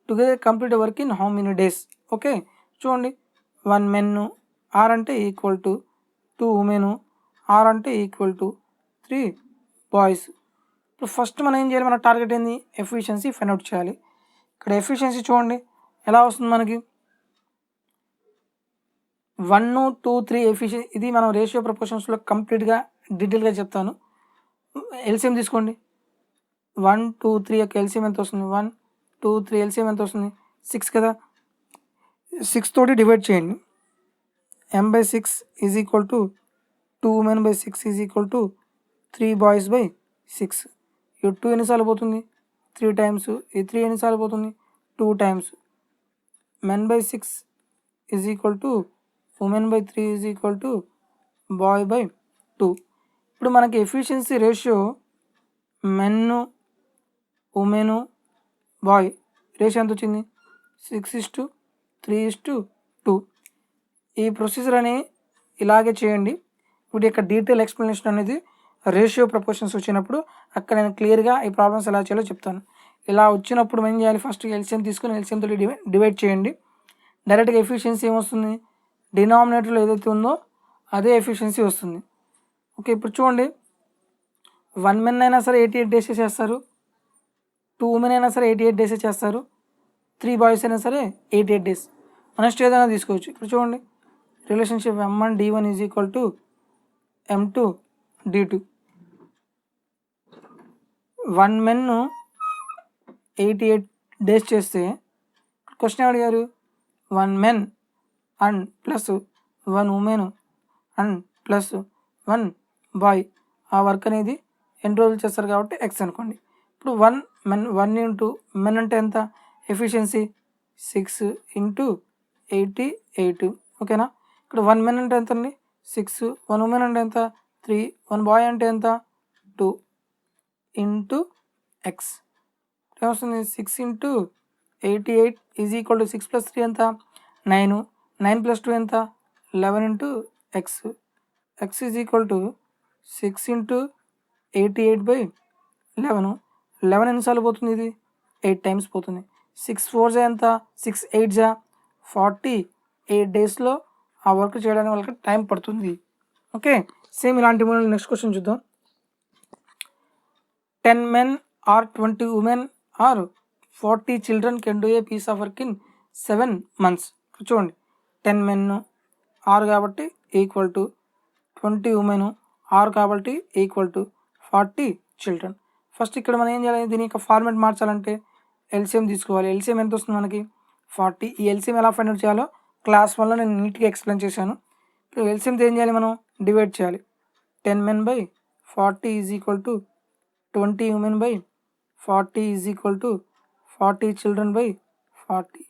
together complete a work in how many days? Okay. చూడండి, 1 men ఆర్ అంటే equal to 2 women, are అంటే equal to 3 boys. ఇప్పుడు first మనం ఏం చేయాలి, మన target ఏంది, efficiency find out చేయాలి. ఇక్కడ ఎఫిషియన్సీ చూడండి ఎలా వస్తుంది మనకి, 1 2 3 ఎఫిషియన్సీ. ఇది మనం రేషియో ప్రపోర్షన్స్లో కంప్లీట్గా డీటెయిల్గా చెప్తాను. ఎల్సిఎం తీసుకోండి. 1 2 3 యొక్క ఎల్సిఎం ఎంత వస్తుంది, 1 2 3 ఎల్సిఎం ఎంత వస్తుంది 6 కదా. 6 తోటి డివైడ్ చేయండి. M/6 is equal to 2 women/6 is equal to 3 boys/6. ఈ 2 ఎన్నిసార్లు పోతుంది, 3 టైమ్స్. ఈ 3 ఎన్నిసార్లు పోతుంది, 2 times. men/6 is equal to women/3 is equal to boy/2. ఇప్పుడు మనకి efficiency ratio men, women, boy ratio ఎంత వచ్చింది, 6:2. 3:2. ఈ ప్రొసీజర్ అని ఇలాగే చేయండి. వీటి యొక్క డీటెయిల్ ఎక్స్ప్లెనేషన్ అనేది రేషియో ప్రపోర్షన్స్ వచ్చినప్పుడు అక్కడ నేను క్లియర్గా ఈ ప్రాబ్లమ్స్ ఎలా చేయాలో చెప్తాను. ఇలా వచ్చినప్పుడు ఏం చేయాలి, ఫస్ట్ ఎల్సిఎం తీసుకొని ఎల్సిఎంతో డివైడ్ చేయండి. డైరెక్ట్గా ఎఫిషియన్సీ ఏమొస్తుంది, డినామినేటర్లో ఏదైతే ఉందో అదే ఎఫిషియన్సీ వస్తుంది. ఓకే, ఇప్పుడు చూడండి, 1 men అయినా సరే 88 days చేస్తారు, 2 women అయినా సరే 88 days చేస్తారు, 3 boys అయినా సరే 88 days. నెక్స్ట్ ఏదైనా తీసుకోవచ్చు. ఇప్పుడు చూడండి, relationship M1D1 is equal to M2D2. 1 men 88 days చేస్తే క్వశ్చన్ అడిగారు 1 men and plus 1 women and plus 1 boy ఆ వర్క్ అనేది ఎన్ని రోజులు చేస్తారు కాబట్టి ఎక్స్ అనుకోండి. ఇప్పుడు 1 men 1 ఇంటూ మెన్ అంటే ఎంత ఎఫిషియన్సీ 6 ఇంటూ 88. ఓకేనా, ఇక్కడ 1 men అంటే ఎంత అండి 6, 1 woman అంటే ఎంత 3, 1 boy అంటే ఎంత 2 ఇంటూ ఎక్స్. ఏమొస్తుంది 6 ఇంటూ 88 ఈజ్ ఈక్వల్ టు 6 + 3 ఎంత 9, 9 + 2 ఎంత 11 into X. X is equal to 6 into 88/11. 11 ఎన్నిసార్లు పోతుంది, ఇది 8 times పోతుంది. 6 4 ఎంత 6 8 48 డేస్లో ఆ వర్క్ చేయడానికి వాళ్ళకి టైం పడుతుంది. ఓకే, సేమ్ ఇలాంటి మనం నెక్స్ట్ క్వశ్చన్ చూద్దాం. 10 men or 20 women or 40 children can do a piece of work in 7 months. చూడండి, 10 men ఆర్ కాబట్టి ఈక్వల్ టు 20 women ఆర్ కాబట్టి ఈక్వల్ టు 40 children. ఫస్ట్ ఇక్కడ మనం ఏం చేయాలి, దీని యొక్క ఫార్మాట్ మార్చాలంటే ఎల్సిఎం తీసుకోవాలి. ఎల్సిఎం ఎంత వస్తుంది మనకి 40. ఈ ఎల్సిఎం ఎలా ఫైండ్ అవుట్ చేయాలో క్లాస్ 1లో నేను నీట్గా ఎక్స్ప్లెయిన్ చేశాను. ఇప్పుడు ఎల్సిఎంతో ఏం చేయాలి, మనం డివైడ్ చేయాలి. 10 men/40 is equal to 20 women/40 is equal to 40 children/40.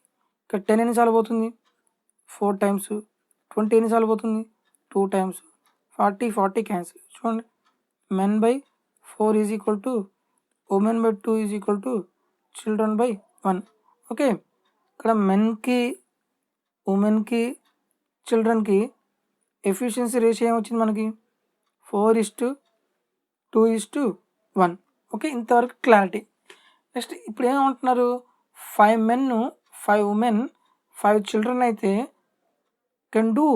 ఇక్కడ 10 ఎన్నిసార్లు పోతుంది 4 times, 20 ఎన్నిసార్లు పోతుంది 2 times, 40 క్యాన్సిల్. చూడండి, men/4 is equal to women/2 is equal to children/1. Okay, ఇక్కడ మెన్కి ఉమెన్కి చిల్డ్రన్కి ఎఫిషియన్సీ రేషియో ఏమొచ్చింది మనకి 4:2:1. ఓకే, ఇంతవరకు క్లారిటీ. నెక్స్ట్ ఇప్పుడు ఏమంటున్నారు, 5 men 5 women 5 children అయితే కెన్ డూ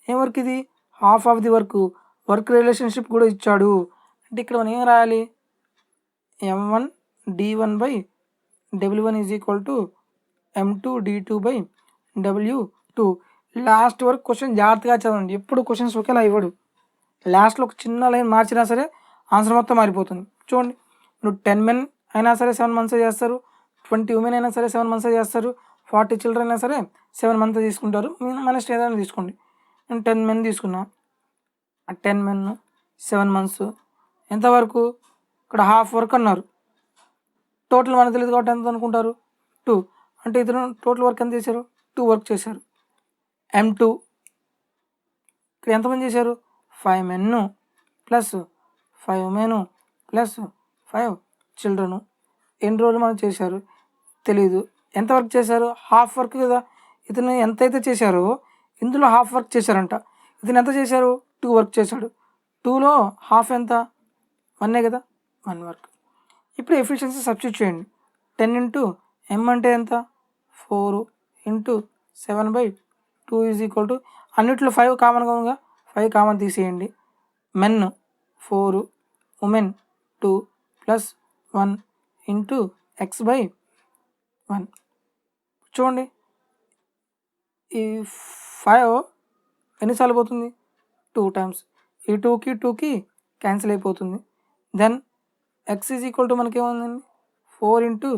ఏం వర్క్, ఇది half of the work relationship కూడా ఇచ్చాడు. అంటే ఇక్కడ మనం ఏం రాయాలి, M1D1/W1 is equal to M2D2/W2. Last వరకు క్వశ్చన్ జాగ్రత్తగా చదవండి. ఎప్పుడు క్వశ్చన్స్ ఒకేలా ఇవ్వడు, లాస్ట్లో ఒక చిన్న లైన్ మార్చినా సరే ఆన్సర్ మొత్తం మారిపోతుంది. చూడండి, నువ్వు 10 men అయినా సరే 7 months చేస్తారు, 20 women అయినా సరే 7 months చేస్తారు, 40 children అయినా సరే 7 months తీసుకుంటారు. మన ఏదైనా తీసుకోండి. నేను 10 men తీసుకున్నా, 10 men 7 months ఎంతవరకు, ఇక్కడ హాఫ్ వర్క్ అన్నారు. టోటల్ మనకు తెలియదు కాబట్టి ఎంత అనుకుంటారు 2. అంటే ఇతను టోటల్ వర్క్ ఎంత చేశారు 2 వర్క్ చేశారు. M2 ఇక్కడ ఎంతమంది చేశారు 5 men plus 5 women plus 5 children. ఎన్ని రోజులు మనం చేశారు తెలీదు. ఎంత వర్క్ చేశారు, హాఫ్ వర్క్ కదా. ఇతను ఎంతైతే చేశారో ఇందులో హాఫ్ వర్క్ చేశారంట. ఇతను ఎంత చేశారు 2 వర్క్ చేశాడు. 2లో హాఫ్ ఎంత 1 కదా, 1 వర్క్. ఇప్పుడు ఎఫిషియన్సీ సబ్స్టిట్యూట్ చేయండి. 10 ఇంటూ M అంటే ఎంత 4 ఇంటూ 7/2 ఈజ్ ఈక్వల్ టు, అన్నిట్లో 5 కామన్గా ఉందిగా, 5 కామన్ తీసేయండి. men 4 women 2 plus 1 into x/1. చూడండి, ఈ 5 ఎన్నిసార్లు పోతుంది 2 times. ఈ 2కి 2కి క్యాన్సిల్ అయిపోతుంది. Then x is equal to మనకేముందండి 4 ఇంటూ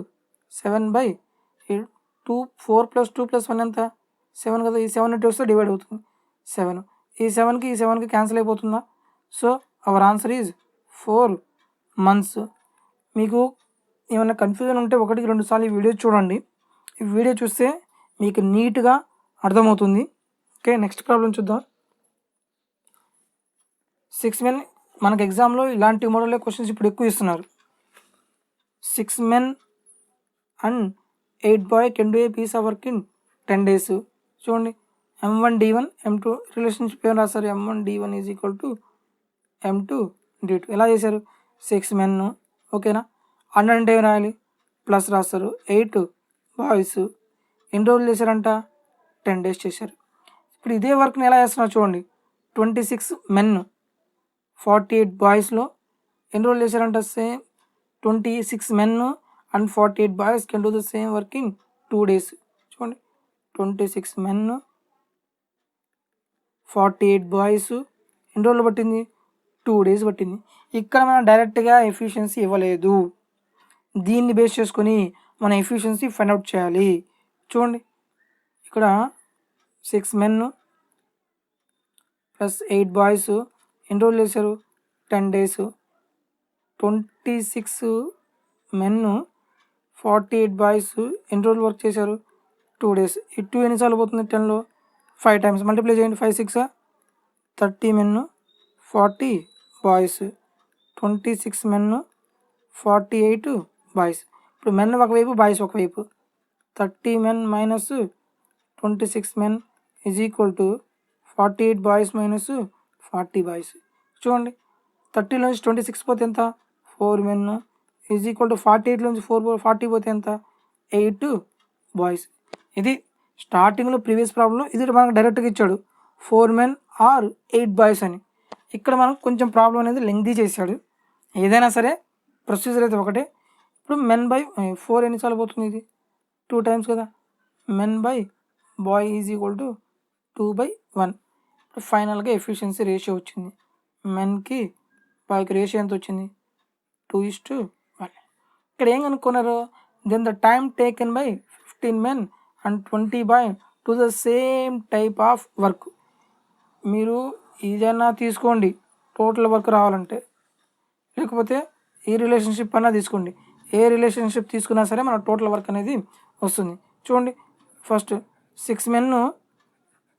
7/2. 4 + 2 + 1 ఎంత 7 కదా. ఈ 7 ఇటు వస్తే డివైడ్ అవుతుంది 7. ఈ 7కి క్యాన్సిల్ అయిపోతుందా. So our answer is 4 months. మీకు ఏమైనా కన్ఫ్యూజన్ ఉంటే 1-2 సార్లు ఈ వీడియో చూడండి. ఈ వీడియో చూస్తే మీకు నీట్గా అర్థమవుతుంది. ఓకే, నెక్స్ట్ ప్రాబ్లం చూద్దాం. 6 men మనకు ఎగ్జామ్లో ఇలాంటి మోడల్లో క్వశ్చన్స్ ఇప్పుడు ఎక్కువ ఇస్తున్నారు. 6 men and 8 boy can do a piece of work in 10 days. చూడండి M1D1 M2 రిలేషన్షిప్ ఏం రాస్తారు, M1D1 is equal to M2D2. ఎలా చేశారు, 6 men, ఓకేనా. 100 అంటే ఏం రాయాలి, ప్లస్ రాస్తారు. 8 బాయ్స్ ఎన్ని రోజులు చేశారంట, 10 days చేశారు. ఇప్పుడు ఇదే వర్క్ని ఎలా చేస్తున్నారు చూడండి, 26 men 48 బాయ్స్లో ఎన్ని రోజులు చేశారంట, same 26 men and 48 boys can do the same work in 2 days. చూడండి 26 men 48 బాయ్స్ ఎన్ని రోజులు పట్టింది, 2 days పట్టింది. ఇక్కడ మనం డైరెక్ట్గా ఎఫిషియన్సీ ఇవ్వలేదు, దీన్ని బేస్ చేసుకొని మన ఎఫిషియన్సీ ఫైండ్ అవుట్ చేయాలి. చూడండి ఇక్కడ 6 men ప్లస్ 8 బాయ్స్ ఎన్ని రోజులు చేశారు, 10 days. 26 men 48 బాయ్స్ ఎన్ని రోజులు వర్క్ చేశారు, 2 days. ఈ 2 ఎన్నిసార్లు పోతుంది, 10లో 5 times మల్టిప్లై చేయండి. 5 6 30 men 40 బాయ్స్, 26 men 48 బాయ్స్. ఇప్పుడు మెన్ ఒకవైపు బాయ్స్ ఒకవైపు, 30 men minus 26 men is equal to 48 boys minus 40 boys. చూడండి 30లోంచి 26 పోతే ఎంత, 4 men ఈజ్ ఈక్వల్ టు 48లోంచి 40 పోతే ఎంత, 8 బాయ్స్. ఇది స్టార్టింగ్లో ప్రీవియస్ ప్రాబ్లంలో ఇది మనకు డైరెక్ట్గా ఇచ్చాడు 4 men ఆర్ 8 బాయ్స్ అని. ఇక్కడ మనకు కొంచెం ప్రాబ్లం అనేది లెంగ్తీ చేశాడు. ఏదైనా సరే ప్రొసీజర్ అయితే ఒకటే. ఇప్పుడు మెన్ బై 4 ఎన్నిసార్లు పోతుంది, ఇది 2 times కదా, men bye boy is equal to 2/1. ఇప్పుడు ఫైనల్గా ఎఫిషియన్సీ రేషియో వచ్చింది, మెన్కి బాయ్కి రేషియో ఎంత వచ్చింది, 2:1. ఇక్కడ ఏం కనుక్కున్నారు, then the time taken by 15 men and 20 boys to the same type of work. మీరు ఏదైనా తీసుకోండి టోటల్ వర్క్ రావాలంటే, లేకపోతే ఈ రిలేషన్షిప్ అన్నా తీసుకోండి, ఏ రిలేషన్షిప్ తీసుకున్నా సరే మన టోటల్ వర్క్ అనేది వస్తుంది. చూడండి ఫస్ట్ 6 men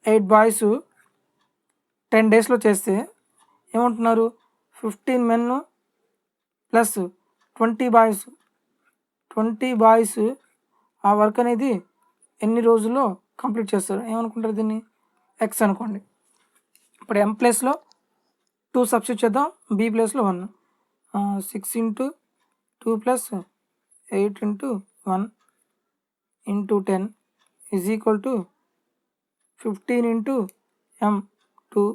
8 boys 10 daysలో చేస్తే ఏమంటున్నారు, 15 men ప్లస్ 20 బాయ్స్ ఆ వర్క్ అనేది ఎన్ని రోజుల్లో కంప్లీట్ చేస్తారు, ఏమనుకుంటారు దీన్ని, ఎక్స్ అనుకోండి. ఇప్పుడు M ప్లేస్లో 2 సబ్స్టిట్యూట్ చేద్దాం, B ప్లేస్లో 1. 6 × 2 + 8 × 1 × 10 is equal to 15 × M2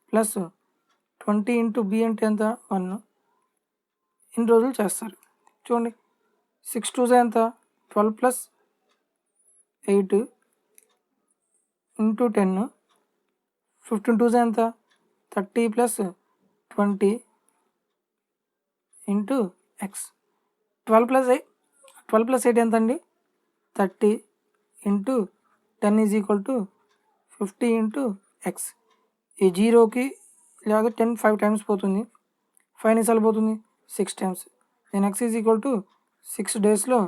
plus 20 × B అంటే ఎంత, 1. ఇన్ని రోజులు చేస్తారు. చూడండి 6 2 ఎంత, 12 + 8 × 10. 15 2 ఎంత, 30 + 20 × X. 12 + 8 ఎంత అండి, 30 × 10 ఈజ్ ఈక్వల్ టు 50 × X. ఈ 0కి లేదా 10 5 times పోతుంది, 5 ఎన్నిసార్లు పోతుంది, 6 times. Then X is equal to 6 daysలో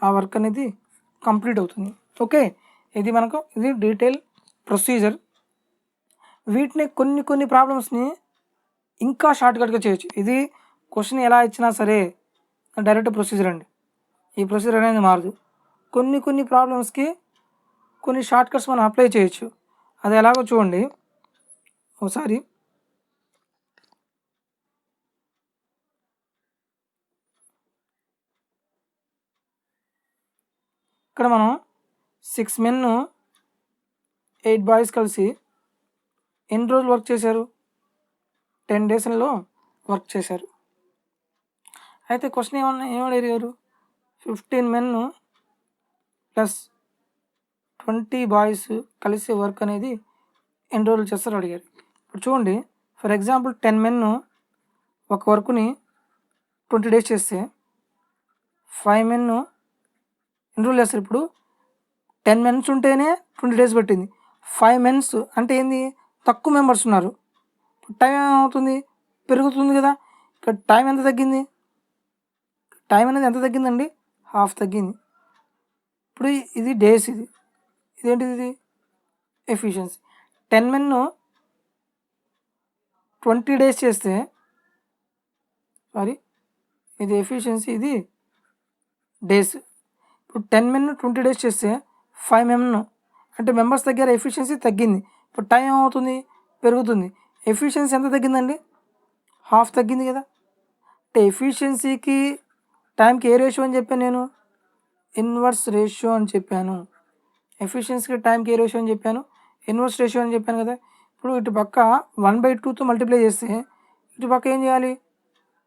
ఆ వర్క్ అనేది కంప్లీట్ అవుతుంది. ఓకే, ఇది డీటెయిల్ ప్రొసీజర్. వీటిని కొన్ని ప్రాబ్లమ్స్ని ఇంకా షార్ట్కట్గా చేయొచ్చు. ఇది క్వశ్చన్ ఎలా ఇచ్చినా సరే డైరెక్ట్ ప్రొసీజర్ అండి, ఈ ప్రొసీజర్ అనేది మారదు. కొన్ని ప్రాబ్లమ్స్కి కొన్ని షార్ట్కట్స్ మనం అప్లై చేయొచ్చు. అది ఎలాగో చూడండి ఒకసారి. ఇక్కడ మనం 6 men 8 boys కలిసి ఎన్ని రోజులు వర్క్ చేశారు, 10 daysలో వర్క్ చేశారు. అయితే క్వశ్చన్ ఏమడిగారు, 15 men ప్లస్ 20 boys కలిసి వర్క్ అనేది ఎన్ని రోజులు చేస్తారో అడిగారు. ఇప్పుడు చూడండి ఫర్ ఎగ్జాంపుల్ 10 men ఒక వర్క్ని 20 days చేస్తే 5 men ఎన్ని రోజులు చేస్తారు. ఇప్పుడు 10 men ఉంటేనే 20 days పట్టింది, 5 men అంటే ఏంది, తక్కువ మెంబర్స్ ఉన్నారు, టైం ఏమవుతుంది, పెరుగుతుంది కదా. ఇక్కడ టైం ఎంత తగ్గింది, టైం అనేది ఎంత తగ్గిందండి, హాఫ్ తగ్గింది. ఇప్పుడు ఇది డేస్, ఇదేంటిది, ఇది ఎఫిషియన్సీ. 10 men 20 days చేస్తే ఇది ఎఫిషియన్సీ, ఇది డేస్. ఇప్పుడు 10 men 20 days చేస్తే 5 men అంటే మెంబర్స్ దగ్గర ఎఫిషియన్సీ తగ్గింది. ఇప్పుడు టైం ఏమవుతుంది, పెరుగుతుంది. ఎఫిషియన్సీ ఎంత తగ్గిందండి, హాఫ్ తగ్గింది కదా. అంటే ఎఫిషియన్సీకి టైంకి ఏ రేషియో అని చెప్పాను నేను, ఇన్వర్స్ రేషియో అని చెప్పాను. ఎఫిషియన్సీకి టైంకి ఏ రేషియో అని చెప్పాను, ఇన్వర్స్ రేషియో అని చెప్పాను కదా. ఇప్పుడు ఇటు పక్క 1/2తో మల్టిప్లై చేస్తే ఇటు పక్క ఏం చేయాలి,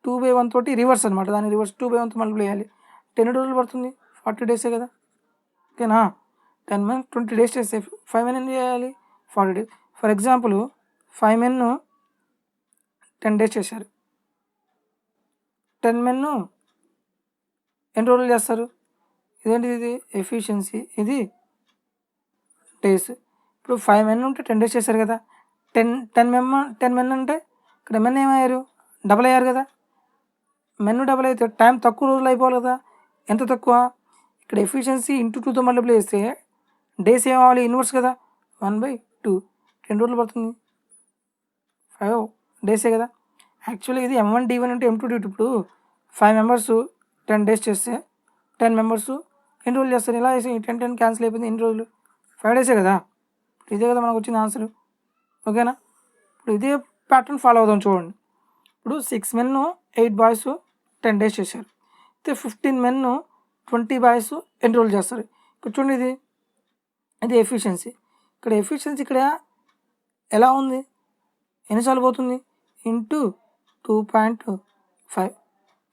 2/1 తోటి రివర్స్ అనమాట, దాన్ని రివర్స్ 2/1తో మల్టిప్లై చేయాలి. 10 రోజులు పడుతుంది, 40 డేసే కదా. ఓకేనా, 10 men 20 డేస్ చేస్తే 5 men ఏం చేయాలి, 40 days. For example 5 men 10 days చేశారు, 10 men ఎన్ని రోజులు చేస్తారు, ఇదేంటి ఇది ఎఫిషియన్సీ, ఇది డేస్. ఇప్పుడు 5 men ఉంటే 10 డేస్ చేశారు కదా. 10 men అంటే ఇక్కడ మెన్ ఏమయ్యారు, డబల్ అయ్యారు కదా. మెన్ డబల్ అయితే టైం తక్కువ రోజులు అయిపోవాలి కదా. ఎంత తక్కువ, ఇక్కడ ఎఫిషియన్సీ ఇంటూ 2తో మల్టిప్లై చేస్తే డేస్ ఏమవ్వాలి, ఇన్వర్స్ కదా, 1/2. 10 రోజులు పడుతుంది, 5 డేసే కదా. యాక్చువల్లీ ఇది M1D1 అంటే M2D2. ఇప్పుడు 5 members 10 డేస్ చేస్తే 10 members ఎన్ని రోజులు చేస్తారు, ఇలా వేసి 10 క్యాన్సిల్ అయిపోయింది, ఎన్ని రోజులు, 5 డేసే కదా. ఇదే కదా మనకు వచ్చింది ఆన్సర్. ఓకేనా, ఇప్పుడు ఇదే ప్యాటర్న్ ఫాలో అవుదాం చూడండి. ఇప్పుడు 6 men 8 boys 10 డేస్ చేశారు. అయితే 15 men 20 boys ఎన్ని రోజులు చేస్తారు. ఇక్కడ చూడండి, ఇది ఎఫిషియన్సీ. ఇక్కడ ఎఫిషియన్సీ ఇక్కడ ఎలా ఉంది, ఎన్నిసార్లు పోతుంది, ఇంటూ 2.5.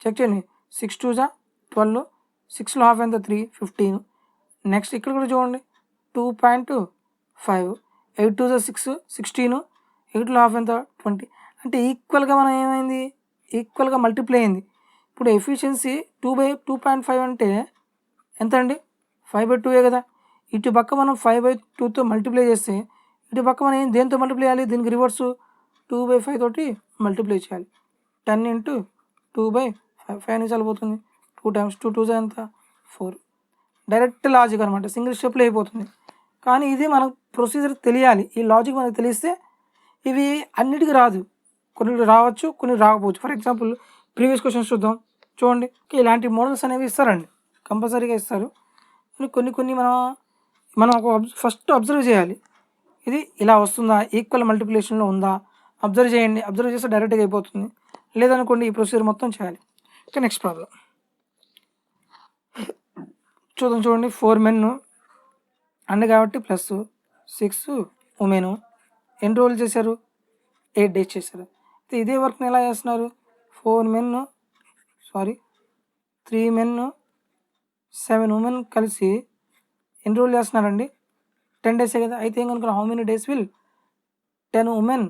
చెక్ చేయండి, 6 2 12, 6లో హాఫ్ ఎంత 3, 15. నెక్స్ట్ ఇక్కడ కూడా చూడండి 2.5, 8 2 6, 16, 8లో హాఫ్ ఎంత 20. అంటే ఈక్వల్గా మనం ఏమైంది, ఈక్వల్గా మల్టిప్లై అయింది. ఇప్పుడు ఎఫిషియన్సీ 2/2.5 అంటే ఎంత అండి, 5/2 కదా. ఇటు పక్క మనం 5/2తో మల్టిప్లై చేస్తే ఇటు పక్క మనం దేంతో మల్టిప్లై చేయాలి, దీనికి రివర్సు 2/5 తోటి మల్టిప్లై చేయాలి. 10 × 2/5, 5 నిమిషాలు పోతుంది, 2 times 2 2 ఎంత 4. డైరెక్ట్ లాజిక్ అనమాట, సింగిల్ స్టెప్లో అయిపోతుంది. కానీ ఇది మనకు ప్రొసీజర్ తెలియాలి, ఈ లాజిక్ మనకు తెలిస్తే ఇవి అన్నిటికీ రాదు, కొన్ని రావచ్చు, కొన్ని రాకపోవచ్చు. ఫర్ ఎగ్జాంపుల్ ప్రీవియస్ క్వశ్చన్స్ చూద్దాం చూడండి. ఇలాంటి మోడల్స్ అనేవి ఇస్తారండి, కంపల్సరీగా ఇస్తారు. కొన్ని మనం ఒక ఫస్ట్ అబ్జర్వ్ చేయాలి, ఇది ఇలా వస్తుందా, ఈక్వల్ మల్టిప్లికేషన్లో ఉందా, అబ్జర్వ్ చేయండి. అబ్జర్వ్ చేస్తే డైరెక్ట్గా అయిపోతుంది, లేదనుకోండి ఈ ప్రొసీజర్ మొత్తం చేయాలి. ఓకే, నెక్స్ట్ ప్రాబ్లం చూడండి. 4 men అండ్ కాబట్టి +6 women ఎన్ని రోజులు చేశారు, 8 డేస్ చేశారు. అయితే ఇదే వర్క్ని ఎలా చేస్తున్నారు, 3 men 7 women కలిసి ఎన్ని రోజులు చేస్తున్నారండి, 10 డేసే కదా. అయితే ఏం కనుక్కున్నా, how many days will 10 women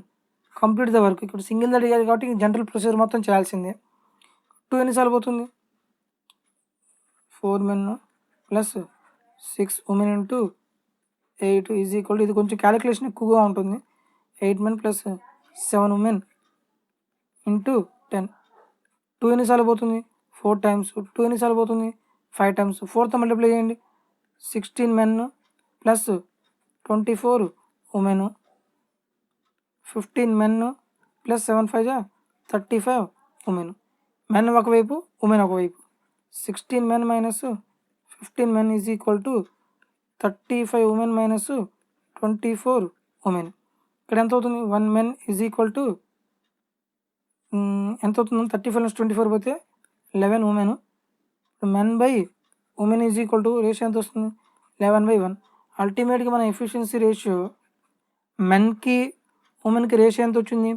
complete the work. ఇక్కడ సింగిల్ అడిగారు కాబట్టి జనరల్ ప్రొసీజర్ మొత్తం చేయాల్సిందే. 2 ఎన్నిసార్లు పోతుంది, 4 men + 6 women × 8 = ఇది కొంచెం క్యాలిక్యులేషన్ ఎక్కువగా ఉంటుంది. 8 men + 7 women × 10. 2 ఎన్నిసార్లు పోతుంది, 4 times. 2 ఎన్నిసార్లు పోతుంది, 5 times. 4తో మల్టిప్లై చేయండి, 16 men + 24 women, 15 men + 7 5 35 women. Men ఒకవైపు, ఉమెన్ ఒకవైపు. 16 men - 15 men = 35 women - 24 women. ఇక్కడ ఎంత అవుతుంది, 1 men = ఎంత అవుతుంది, 35 నుంచి 24 పోతే 11 women. men/women రేషియో ఎంత వస్తుంది, 11/1. అల్టిమేట్గా మన ఎఫిషియన్సీ రేషియో మెన్కి ఉమెన్కి రేషియో ఎంత వచ్చింది,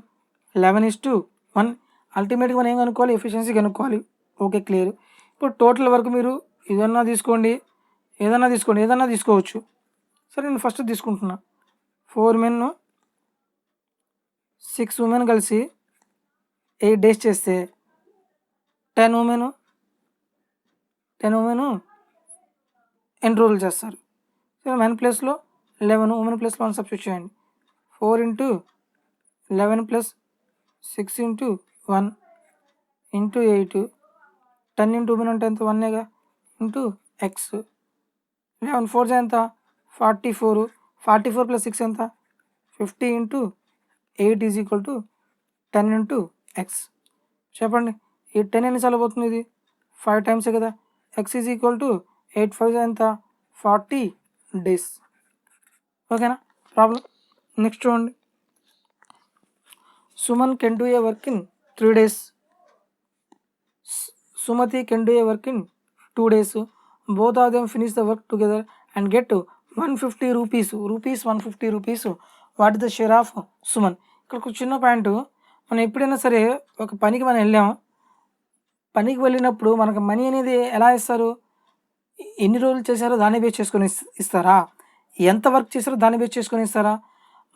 11:1. అల్టిమేట్గా మనం ఏం కనుక్కోవాలి, ఎఫిషియన్సీ కనుక్కోవాలి. Okay, clear. ఇప్పుడు టోటల్ వరకు మీరు ఏదన్నా తీసుకోండి, ఏదన్నా తీసుకోవచ్చు. సరే, నేను ఫస్ట్ తీసుకుంటున్నా. 4 men 6 women కలిసి 8 డేస్ చేస్తే 10 women ఎన్ని రోజులు చేస్తారు. సో మెన్ ప్లేస్లో 11, ఉమెన్ ప్లేస్లో 1 సబ్స్టిట్యూట్ చేయండి. 4 × 11 + 6 × 1 × 8, 10 × women అంటే ఎంత, 1 × x. 11 4 ఎంత, 44. 44 + 6 ఎంత, 50 × 8 = 10 × x. చెప్పండి, ఈ 10 ఎన్నిసార్లు పోతుంది, ఇది 5 times కదా. x = 8 5 ఎంత, 40 days. ఓకేనా ప్రాబ్లం. నెక్స్ట్ చూడండి, Suman can do a work in 3 days, Sumathi can do a work in 2 days, both of them finish the work together and get 150 rupees, 150 rupees. What is the share of Suman. ఇక్కడ ఒక చిన్న point, మనం ఎప్పుడైనా సరే ఒక పనికి మనం వెళ్ళాం, పనికి వెళ్ళినప్పుడు మనకు మనీ అనేది ఎలా ఇస్తారు, ఎన్ని రోజులు చేశారో దాన్ని బేస్ చేసుకొని ఇస్తారా, ఎంత వర్క్ చేశారో దాన్ని బేస్ చేసుకొని ఇస్తారా,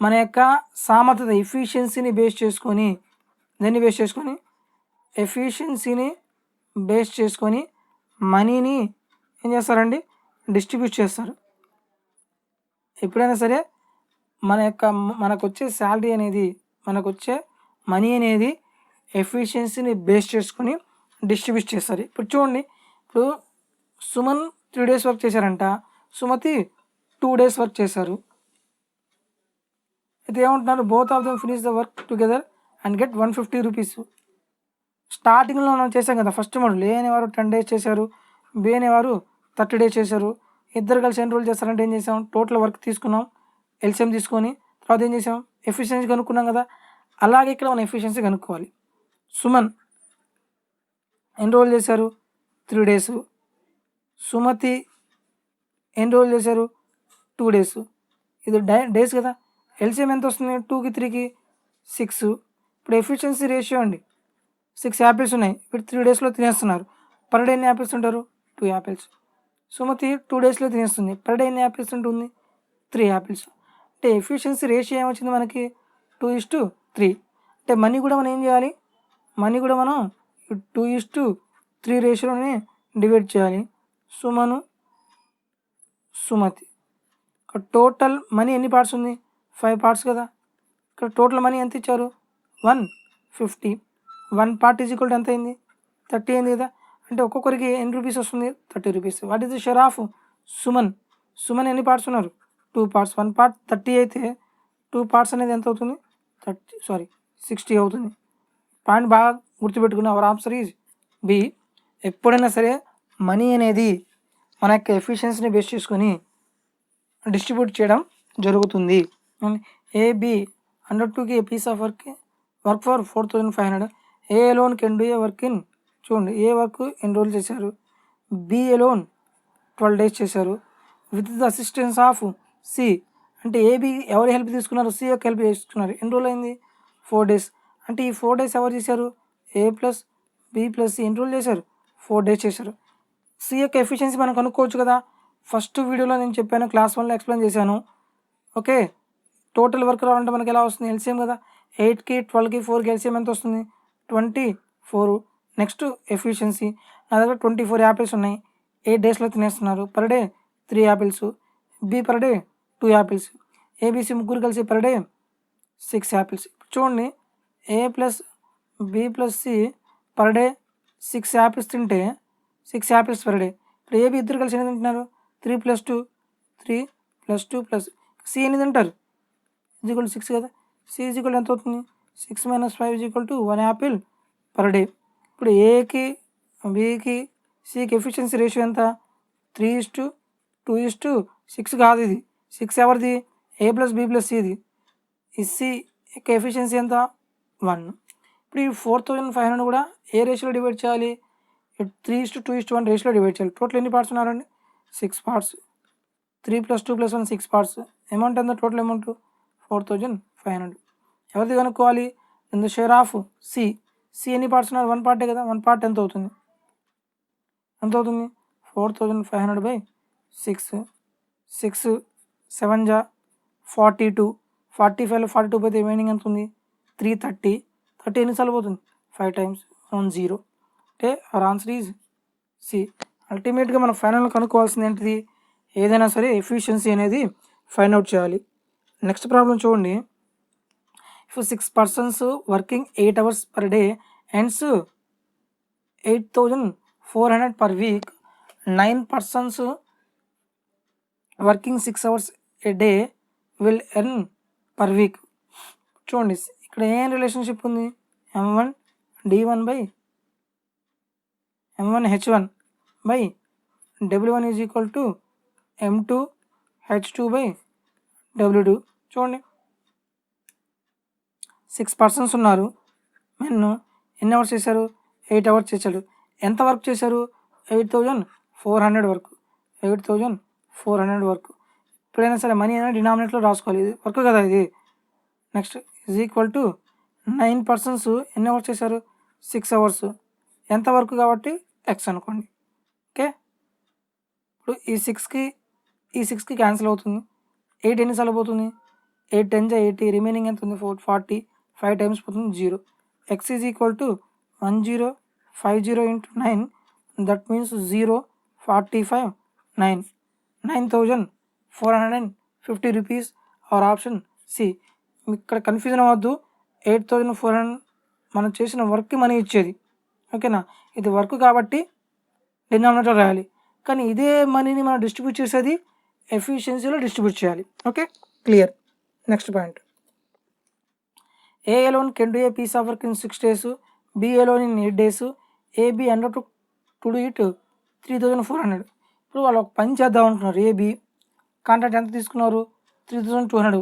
మన యొక్క సామర్థ్యత ఎఫిషియన్సీని బేస్ చేసుకొని, దేన్ని బేస్ చేసుకొని, ఎఫిషియన్సీని బేస్ చేసుకొని మనీని ఏం చేస్తారండి, డిస్ట్రిబ్యూట్ చేస్తారు. ఎప్పుడైనా సరే మనకు వచ్చే శాలరీ అనేది, మనకు వచ్చే మనీ అనేది ఎఫిషియన్సీని బేస్ చేసుకొని డిస్ట్రిబ్యూట్ చేస్తారు. ఇప్పుడు చూడండి, ఇప్పుడు సుమన్ 3 days వర్క్ చేశారంట, సుమతి 2 days వర్క్ చేశారు. అయితే ఏమంటున్నారు, both of them finish the work together and get 150 rupees. స్టార్టింగ్లో మనం చేసాం కదా, ఫస్ట్ మోడల్ ఏ అనేవారు 10 days చేశారు, బి అనేవారు 30 days చేశారు. ఇద్దరు కలిసి ఎన్ని రోజులు చేస్తారంటే ఏం చేసాం, టోటల్ వర్క్ తీసుకున్నాం, ఎల్సిఎం తీసుకొని తర్వాత ఏం చేసాం, ఎఫిషియన్సీ కనుక్కున్నాం కదా. అలాగే ఇక్కడ మనం ఎఫిషియన్సీ కనుక్కోవాలి. సుమన్ ఎన్ని రోజులు చేశారు, 3 days, సుమతి ఎన్ని రోజులు చేశారు, 2 days. ఇది డేస్ కదా, ఎల్సిఎం ఎంత వస్తుంది, 2కి 3కి 6. ఇప్పుడు ఎఫిషియన్సీ రేషియో అండి, 6 యాపిల్స్ ఉన్నాయి, ఇప్పుడు 3 daysలో తినేస్తున్నారు. పర్ డే ఎన్ని యాపిల్స్ ఉంటారు, 2 యాపిల్స్. సుమతి 2 daysలో తినేస్తుంది, పర్ డే ఎన్ని యాపిల్స్ ఉంటుంది, 3 యాపిల్స్. అంటే ఎఫిషియన్సీ రేషియో ఏమొచ్చింది మనకి, 2:3. అంటే మనీ కూడా మనం ఏం చేయాలి, మనీ కూడా మనం 2:3 రేషియోని డివైడ్ చేయాలి. సుమను సుమతి, ఇక్కడ టోటల్ మనీ ఎన్ని పార్ట్స్ ఉంది, 5 parts కదా. ఇక్కడ టోటల్ మనీ ఎంత ఇచ్చారు, 150. 1 part ఈజ్ ఈక్వల్ టు ఎంత అయింది, 30 అయింది కదా. అంటే ఒక్కొక్కరికి ఎన్ని రూపీస్ వస్తుంది, 30 rupees. What is the share of Suman. Suman ఎన్ని పార్ట్స్ ఉన్నారు, 2 parts. 1 part 30 అయితే 2 parts అనేది ఎంత అవుతుంది, 60 అవుతుంది. పాయింట్ బాగా గుర్తుపెట్టుకుని అవర్ ఆన్సర్ ఈజ్ బి. ఎప్పుడైనా సరే మనీ అనేది మన యొక్క ఎఫిషియన్సీని బేస్ చేసుకొని డిస్ట్రిబ్యూట్ చేయడం జరుగుతుంది. ఏబి 102కి a piece of work for 4500. A alone can do a work in, చూడండి ఏ వర్క్ ఎన్ని రోజులు చేశారు, బి అలోన్ 12 days చేశారు with the assistance of C. అంటే ఏబి ఎవరి హెల్ప్ తీసుకున్నారు, సి యొక్క హెల్ప్ తీసుకున్నారు. ఎన్ని రోజులు అయింది, 4 days. అంటే ఈ 4 days ఎవరు చేశారు, ఏ ప్లస్ బి ప్లస్ సి ఎన్ని రోజులు చేశారు, 4 days చేశారు. సి యొక్క ఎఫిషియన్సీ మనం కనుక్కోవచ్చు కదా. ఫస్ట్ వీడియోలో నేను చెప్పాను, క్లాస్ 1లో ఎక్స్ప్లెయిన్ చేశాను. ఓకే, టోటల్ వర్క్ రావాలంటే మనకి ఎలా వస్తుంది, ఎల్సిఎం కదా. 8కి 12కి 4కి ఎల్సిఎం ఎంత వస్తుంది, 24. నెక్స్ట్ ఎఫిషియన్సీ, నా దగ్గర 24 యాపిల్స్ ఉన్నాయి, 8 daysలో తినేస్తున్నారు, per day 3 apples. B per day 2 apples. ABC ముగ్గురు కలిసి పర్ డే 6 యాపిల్స్. చూడండి, A plus B plus C per day 6 apples తింటే 6 యాపిల్స్ పర్ డే. ఇప్పుడు ఏబి ఇద్దరు కలిసి ఎన్ని తింటున్నారు, 3 + 2 3 + 2 ప్లస్ సి ఎన్ని తింటారు, ఈజ్ 6 కదా. సి ఈజ్ ఎంత అవుతుంది, 6 - 5 = 1 యాపిల్ పర్ డే. ఇప్పుడు ఏకి బికి సికి ఎఫిషియన్సీ రేషియో ఎంత, 3:2:6 కాదు, ఇది 6 ఎవరిది, ఏ ప్లస్ బి ప్లస్ సిది. ఈ సి యొక్క ఎఫిషియన్సీ ఎంత, 1. ఇప్పుడు ఈ 4500 కూడా ఏ రేషియోలో డివైడ్ చేయాలి, 3:2:1 రేషియోలో డివైడ్ చేయాలి. టోటల్ ఎన్ని పార్ట్స్ ఉన్నారండి, 6 parts. 3 + 2 + 1 6 parts. అమౌంట్ ఎంత, టోటల్ అమౌంట్ 4500. ఎవరిది కనుక్కోవాలి, in the share of C. C ఎన్ని పార్ట్స్ ఉన్నారు, 1 part కదా. 1 part ఎంత అవుతుంది, 4500/6. 6 7 = 42. 45లో 42 పోతే రిమైనింగ్ ఎంత ఉంది, 330. 30 ఎన్నిసార్లు పోతుంది, 5 times 1 0. అంటే అవర్ ఆన్సర్ ఈజ్ సి. అల్టిమేట్గా మనం ఫైనల్గా కనుక్కోవాల్సింది ఏంటిది, ఏదైనా సరే ఎఫిషియన్సీ అనేది ఫైండ్ అవుట్ చేయాలి. నెక్స్ట్ ప్రాబ్లం చూడండి, if 6 persons working 8 hours per day earns 8400 per week, 9 persons working 6 hours a day will earn per week. చూడండి, ఇక్కడ ఏం రిలేషన్షిప్ ఉంది, M1 D1/M1 H1/W1 = M2 H2/ W2 చూడండి 6 పర్సన్స్ ఉన్నారు. Men ఎన్ని hours చేశారు? 8 అవర్స్ చేశాడు. ఎంత వర్క్ చేశారు? 8400 వరకు. 8400 వరకు. ఎప్పుడైనా సరే మనీ అనేది డినామినేట్లో రాసుకోవాలి. ఇది వర్క్ కదా ఇది. Next is equal to 9 persons ఎన్ని అవర్స్ చేశారు? 6 అవర్స్. ఎంత వర్క్ కాబట్టి ఎక్స్ అనుకోండి. ఓకే, ఇప్పుడు ఈ సిక్స్కి క్యాన్సిల్ అవుతుంది. 8 ఎన్నిసార్లు పోతుంది? 8 10 80, రిమైనింగ్ ఎంత ఉంది? 40. 5 టైమ్స్ పోతుంది 0. X is equal to 1050 into 9, that means 0 45 9 9450 rupees. Our option C. ఇక్కడ కన్ఫ్యూజన్ అవ్వద్దు. 8400 మనం చేసిన వర్క్కి మనీ ఇచ్చేది. ఓకేనా, ఇది వర్క్ కాబట్టి డినామినేటర్ రాయాలి. కానీ ఇదే మనీని మనం డిస్ట్రిబ్యూట్ చేసేది ఎఫిషియన్సీలో డిస్ట్రిబ్యూట్ చేయాలి. Okay, clear. Next point, A alone can do a piece of work in 6 days, B alone in 8 days, AB undertook to do it 3400. ఇప్పుడు వాళ్ళు ఒక పని చేద్దాం అనుకున్నారు. AB కాంట్రాక్ట్ ఎంత తీసుకున్నారు? 3200.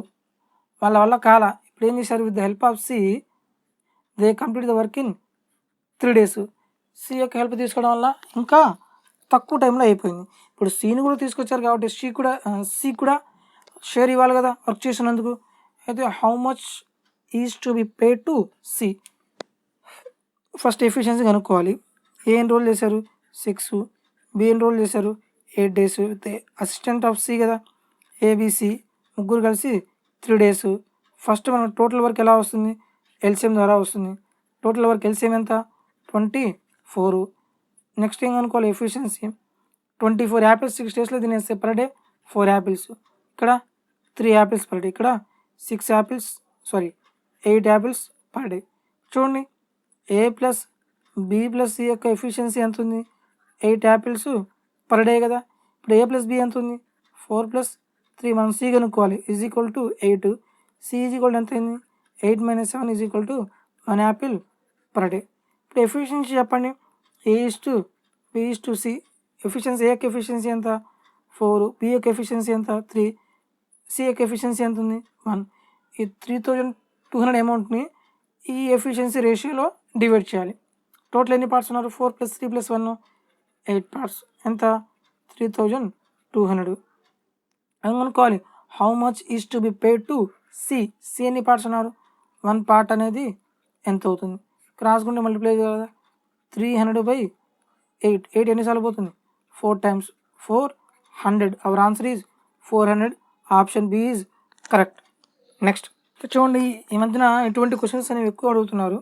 వాళ్ళ వల్ల కాల. ఇప్పుడు ఏం చేశారు? With the help of C they complete the work in 3 days. C యొక్క హెల్ప్ తీసుకోవడం వల్ల ఇంకా తక్కువ టైంలో అయిపోయింది. ఇప్పుడు సిని కూడా తీసుకొచ్చారు కాబట్టి సి కూడా షేర్ ఇవ్వాలి కదా వర్క్ చేసినందుకు. అయితే how much is to be paid to C. First efficiency కనుక్కోవాలి. ఏ ఎన్ని రోజులు చేశారు? 6. బి ఎన్ని రోజులు చేశారు? 8 days. With assistant of C కదా, ఏబిసి ముగ్గురు కలిసి 3 days. ఫస్ట్ మనకు టోటల్ వర్క్ ఎలా వస్తుంది? ఎల్సిఎం ద్వారా వస్తుంది. టోటల్ వర్క్ ఎల్సిఎం ఎంత? 24. నెక్స్ట్ ఏం కనుక్కోవాలి? ఎఫిషియన్సీ. 24 యాపిల్స్ 6 daysలో తినేస్తే పర్ డే 4 యాపిల్స్. ఇక్కడ 3 యాపిల్స్ పర్ డే. ఇక్కడ 8 యాపిల్స్ పర్ డే. చూడండి, A plus B plus C యొక్క ఎఫిషియన్సీ ఎంత ఉంది? 8 యాపిల్స్ పర్ డే కదా. ఇప్పుడు ఏ ప్లస్ బి ఎంత ఉంది? 4 + 3. మనం సి కనుక్కోవాలి. Is equal to 8. C is equal ఎంత అయింది? 8 - 7 is equal to 1 apple per day. ఇప్పుడు ఎఫిషియన్సీ చెప్పండి. A/B/C. ఎఫిషియన్సీ ఏ యొక్క ఎఫిషియన్సీ ఎంత? 4. బి యొక్క ఎఫిషియన్సీ ఎంత? 3. సి యొక్క ఎఫిషియన్సీ ఎంత ఉంది? 1. ఈ 3200 అమౌంట్ని ఈ ఎఫిషియన్సీ రేషియోలో డివైడ్ చేయాలి. టోటల్ ఎన్ని పార్ట్స్ ఉన్నారు? 4 + 3 + 1 8 పార్ట్స్. ఎంత? 3200. అది అనుకోవాలి. How much is to be paid to C. C ఎన్ని పార్ట్స్ ఉన్నారు? 1 పార్ట్ అనేది ఎంత అవుతుంది? రాసుకుంటే మల్టిప్లై కదా. 300/8. 8 ఎన్నిసార్లు పోతుంది? 4 times. 400. Our answer is 400. Option B is correct. Next చూడండి, ఈ మధ్యన ఎటువంటి క్వశ్చన్స్ అనేవి ఎక్కువ అడుగుతున్నారు.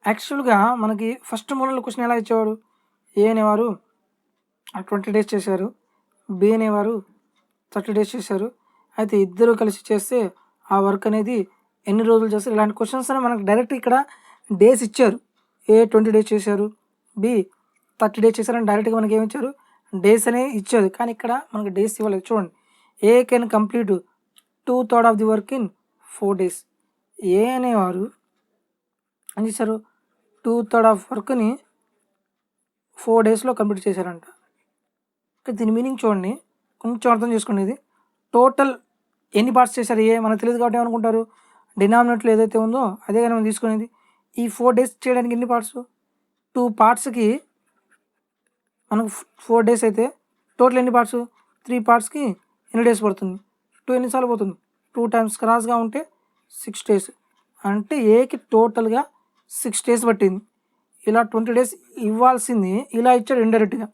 యాక్చువల్గా మనకి ఫస్ట్ మోడల్ క్వశ్చన్ ఎలా ఇచ్చేవాడు? ఏ అనేవారు 20 days చేశారు, బి అనేవారు 30 days చేశారు. అయితే ఇద్దరు కలిసి చేస్తే ఆ వర్క్ అనేది ఎన్ని రోజులు చేస్తారు? ఇలాంటి క్వశ్చన్స్ అనేవి మనకు డైరెక్ట్ ఇక్కడ డేస్ ఇచ్చారు. ఏ 20 days చేశారు, బి 30 days చేశారని డైరెక్ట్గా మనకి ఏమి ఇచ్చారు? డేస్ అనేవి ఇచ్చారు. కానీ ఇక్కడ మనకు డేస్ ఇవ్వలేదు. చూడండి, ఏ can complete 2/3 of the work in 4 days. ఏ అనేవారు ఏం చేశారు? 2/3 ఆఫ్ వర్క్ని 4 daysలో కంప్లీట్ చేశారంట. దీని మీనింగ్ చూడండి, కొంచెం అర్థం చేసుకోండి. ఇది టోటల్ ఎన్ని పార్ట్స్ చేశారు? ఏ మనకు తెలియదు కాబట్టి ఏమనుకుంటారు? డినామినేట్లో ఏదైతే ఉందో అదే కానీ మనం తీసుకునేది. ఈ 4 days చేయడానికి ఎన్ని పార్ట్స్? 2 పార్ట్స్కి మనకు 4 days అయితే టోటల్ ఎన్ని పార్ట్స్? 3 పార్ట్స్కి ఎన్ని డేస్ పడుతుంది? 2 ఎన్నిసార్లు పోతుంది? 2 times క్రాస్గా ఉంటే 6 days. అంటే ఏకి టోటల్గా 6 days పట్టింది. ఇలా 20 days ఇవ్వాల్సింది ఇలా ఇచ్చాడు ఇండైరెక్ట్గా.